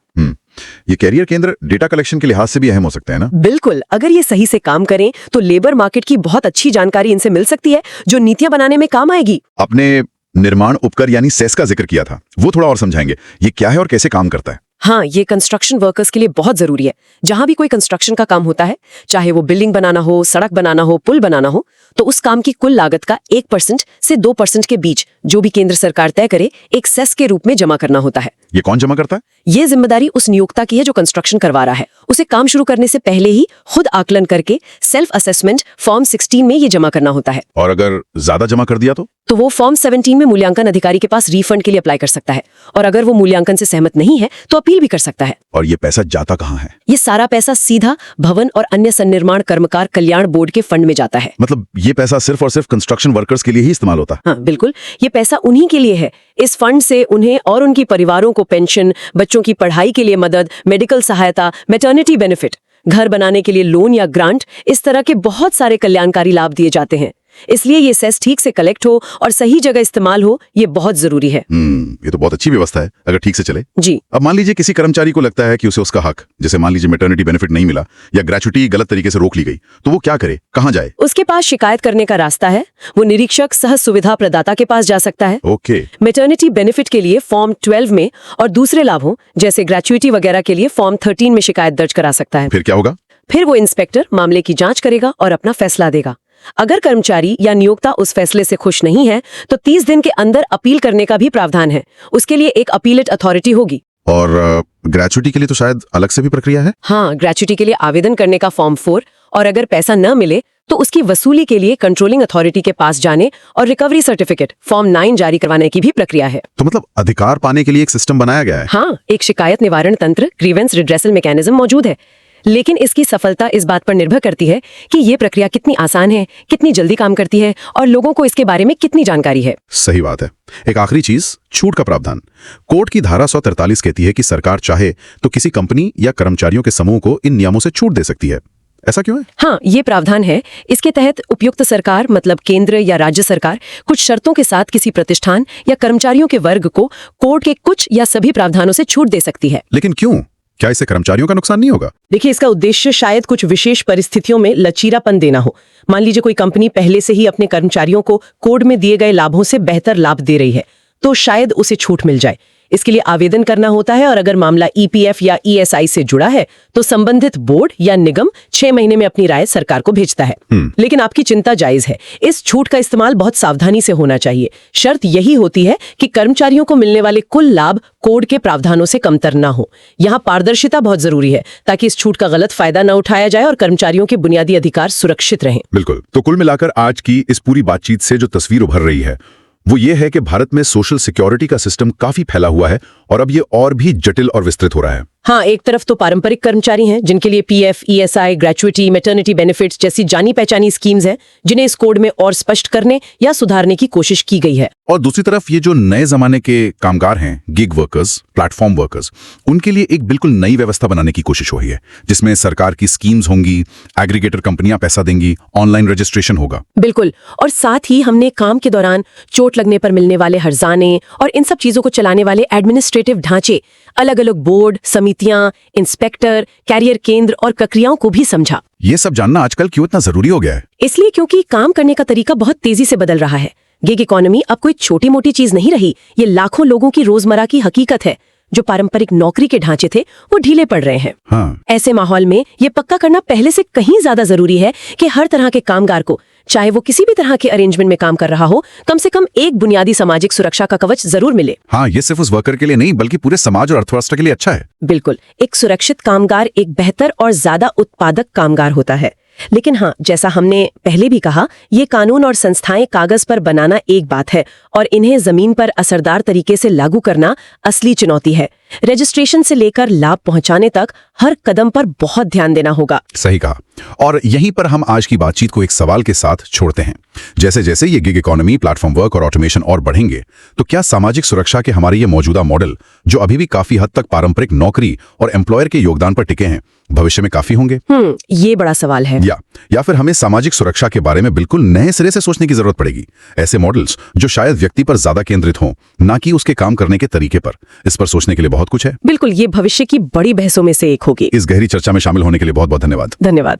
ये कैरियर केंद्र डेटा कलेक्शन के लिहाज से भी अहम हो सकते हैं ना? बिल्कुल, अगर ये सही से काम करें तो लेबर मार्केट की बहुत अच्छी जानकारी इनसे मिल सकती है, जो नीतियां बनाने में काम आएगी। आपने निर्माण उपकर यानी सेस का जिक्र किया था, वो थोड़ा और समझाएंगे। ये क्या है और कैसे काम करता है? हाँ, ये कंस्ट्रक्शन वर्कर्स के लिए बहुत जरूरी है। जहां भी कोई कंस्ट्रक्शन का काम होता है, चाहे वो बिल्डिंग बनाना हो, सड़क बनाना हो, पुल बनाना हो, तो उस काम की कुल लागत का 1% से 2% के बीच जो भी केंद्र सरकार तय करे, एक सेस के रूप में जमा करना होता है। ये कौन जमा करता है? ये जिम्मेदारी उस नियोक्ता की है जो कंस्ट्रक्शन करवा रहा है। उसे काम शुरू करने से पहले ही खुद आकलन करके सेल्फ असेसमेंट फॉर्म 16 में ये जमा करना होता है। और अगर ज्यादा जमा कर दिया तो वो फॉर्म 17 में मूल्यांकन अधिकारी के पास रिफंड के लिए अप्लाई कर सकता है। और अगर वो मूल्यांकन से सहमत नहीं है तो अपील भी कर सकता है। और ये पैसा जाता कहाँ है? ये सारा पैसा सीधा भवन और अन्य सन्निर्माण कर्मकार कल्याण बोर्ड के फंड में जाता है। मतलब ये पैसा सिर्फ और सिर्फ कंस्ट्रक्शन वर्कर्स के लिए ही इस्तेमाल होता है? हाँ, बिल्कुल, ये पैसा उन्हीं के लिए है। इस फंड से उन्हें और उनकी परिवारों को पेंशन, बच्चों की पढ़ाई के लिए मदद, मेडिकल सहायता, मैटरनिटी बेनिफिट, घर बनाने के लिए लोन या ग्रांट, इस तरह के बहुत सारे कल्याणकारी लाभ दिए जाते हैं। इसलिए ये सेस ठीक से कलेक्ट हो और सही जगह इस्तेमाल हो, ये बहुत जरूरी है। ये तो बहुत अच्छी व्यवस्था है, अगर ठीक से चले। जी। अब मान लीजिए किसी कर्मचारी को लगता है कि उसे उसका हक, जैसे मान लीजिए मैटरनिटी बेनिफिट नहीं मिला या ग्रेच्युटी गलत तरीके से रोक ली गई, तो वो क्या करे, कहाँ जाए? उसके पास शिकायत करने का रास्ता है। वो निरीक्षक सह सुविधा प्रदाता के पास जा सकता है। ओके। मैटरनिटी बेनिफिट के लिए फॉर्म 12 में और दूसरे लाभों जैसे ग्रेच्युटी वगैरह के लिए फॉर्म 13 में शिकायत दर्ज करा सकता है। फिर क्या होगा? फिर वो इंस्पेक्टर मामले की जांच करेगा और अपना फैसला देगा। अगर कर्मचारी या नियोक्ता उस फैसले से खुश नहीं है तो 30 दिन के अंदर अपील करने का भी प्रावधान है। उसके लिए एक अपीलेट अथॉरिटी होगी। और ग्रेच्युटी के लिए तो शायद अलग से भी प्रक्रिया है? हाँ, ग्रेच्युटी के लिए आवेदन करने का फॉर्म 4 और अगर पैसा न मिले तो उसकी वसूली के लिए कंट्रोलिंग अथॉरिटी के पास जाने और रिकवरी सर्टिफिकेट फॉर्म 9 जारी करवाने की भी प्रक्रिया है। तो मतलब अधिकार पाने के लिए एक सिस्टम बनाया गया है? हाँ, एक शिकायत निवारण तंत्र, ग्रीवेंस रिड्रेसल मैकेनिज्म मौजूद है। लेकिन इसकी सफलता इस बात पर निर्भर करती है कि ये प्रक्रिया कितनी आसान है, कितनी जल्दी काम करती है और लोगों को इसके बारे में कितनी जानकारी है। सही बात है। एक आखिरी चीज, छूट का प्रावधान। कोर्ट की धारा 143 कहती है कि सरकार चाहे तो किसी कंपनी या कर्मचारियों के समूह को इन नियमों से छूट दे सकती है। ऐसा क्यों है? हाँ, ये प्रावधान है। इसके तहत उपयुक्त सरकार मतलब केंद्र या राज्य सरकार कुछ शर्तों के साथ किसी प्रतिष्ठान या कर्मचारियों के वर्ग को कोर्ट के कुछ या सभी प्रावधानों से छूट दे सकती है। लेकिन क्यों? क्या इससे कर्मचारियों का नुकसान नहीं होगा? देखिए, इसका उद्देश्य शायद कुछ विशेष परिस्थितियों में लचीलापन देना हो। मान लीजिए कोई कंपनी पहले से ही अपने कर्मचारियों को कोड में दिए गए लाभों से बेहतर लाभ दे रही है, तो शायद उसे छूट मिल जाए। इसके लिए आवेदन करना होता है और अगर मामला EPF या ESI से जुड़ा है तो संबंधित बोर्ड या निगम 6 महीने में अपनी राय सरकार को भेजता है। लेकिन आपकी चिंता जायज है। इस छूट का इस्तेमाल बहुत सावधानी से होना चाहिए। शर्त यही होती है कि कर्मचारियों को मिलने वाले कुल लाभ कोड के प्रावधानों से कमतर ना हो। यहाँ पारदर्शिता बहुत जरूरी है ताकि इस छूट का गलत फायदा न उठाया जाए और कर्मचारियों के बुनियादी अधिकार सुरक्षित रहें। बिल्कुल। तो कुल मिलाकर आज की इस पूरी बातचीत से जो तस्वीर उभर रही है वो ये है कि भारत में सोशल सिक्योरिटी का सिस्टम काफी फैला हुआ है और अब ये और भी जटिल और विस्तृत हो रहा है। हाँ, एक तरफ तो पारंपरिक कर्मचारी हैं जिनके लिए PF, ESI, gratuity, maternity benefits जैसी जानी पहचानी स्कीम्स हैं जिन्हें इस कोड में और स्पष्ट करने या सुधारने की कोशिश की गई है। और दूसरी तरफ ये जो नए जमाने के कामगार हैं, गिग वर्कर्स, प्लेटफॉर्म वर्कर्स, उनके लिए एक बिल्कुल नई व्यवस्था बनाने की कोशिश हो रही है जिसमें सरकार की स्कीम्स होंगी, एग्रीगेटर कंपनियां पैसा देंगी, ऑनलाइन रजिस्ट्रेशन होगा। बिल्कुल। और साथ ही हमने काम के दौरान चोट लगने पर मिलने वाले हर्जाने और इन सब चीजों को चलाने वाले एडमिनिस्ट्रेटिव ढांचे, अलग अलग बोर्ड, समितियां, इंस्पेक्टर, कैरियर केंद्र और प्रक्रियाओं को भी समझा। ये सब जानना आजकल क्यों इतना जरूरी हो गया है? इसलिए क्योंकि काम करने का तरीका बहुत तेजी से बदल रहा है। गिग इकोनॉमी अब कोई छोटी मोटी चीज नहीं रही, ये लाखों लोगों की रोजमर्रा की हकीकत है। जो पारंपरिक नौकरी के ढांचे थे वो ढीले पड़ रहे हैं। हाँ। ऐसे माहौल में ये पक्का करना पहले से कहीं ज्यादा जरूरी है कि हर तरह के कामगार को, चाहे वो किसी भी तरह के अरेंजमेंट में काम कर रहा हो, कम से कम एक बुनियादी सामाजिक सुरक्षा का कवच जरूर मिले। हाँ, ये सिर्फ उस वर्कर के लिए नहीं बल्कि पूरे समाज और अर्थव्यवस्था के लिए अच्छा है। बिल्कुल, एक सुरक्षित कामगार एक बेहतर और ज्यादा उत्पादक कामगार होता है। लेकिन हाँ, जैसा हमने पहले भी कहा, ये कानून और संस्थाएं कागज पर बनाना एक बात है और इन्हें जमीन पर असरदार तरीके से लागू करना असली चुनौती है। रजिस्ट्रेशन से लेकर लाभ पहुंचाने तक हर कदम पर बहुत ध्यान देना होगा। सही कहा। और यहीं पर हम आज की बातचीत को एक सवाल के साथ छोड़ते हैं। जैसे जैसे ये गिग इकोनॉमी, प्लेटफॉर्म वर्क और ऑटोमेशन और बढ़ेंगे, तो क्या सामाजिक सुरक्षा के हमारे ये मौजूदा मॉडल, जो अभी भी काफी हद तक पारंपरिक नौकरी और एम्प्लॉयर के योगदान पर टिके हैं, भविष्य में काफी होंगे? ये बड़ा सवाल है। या फिर हमें सामाजिक सुरक्षा के बारे में बिल्कुल नए सिरे से सोचने की जरूरत पड़ेगी, ऐसे मॉडल्स जो शायद व्यक्ति पर ज्यादा केंद्रित हों, ना कि उसके काम करने के तरीके पर। इस पर सोचने के लिए बहुत कुछ है। बिल्कुल, ये भविष्य की बड़ी बहसों में से एक होगी। इस गहरी चर्चा में शामिल होने के लिए बहुत बहुत धन्यवाद। धन्यवाद।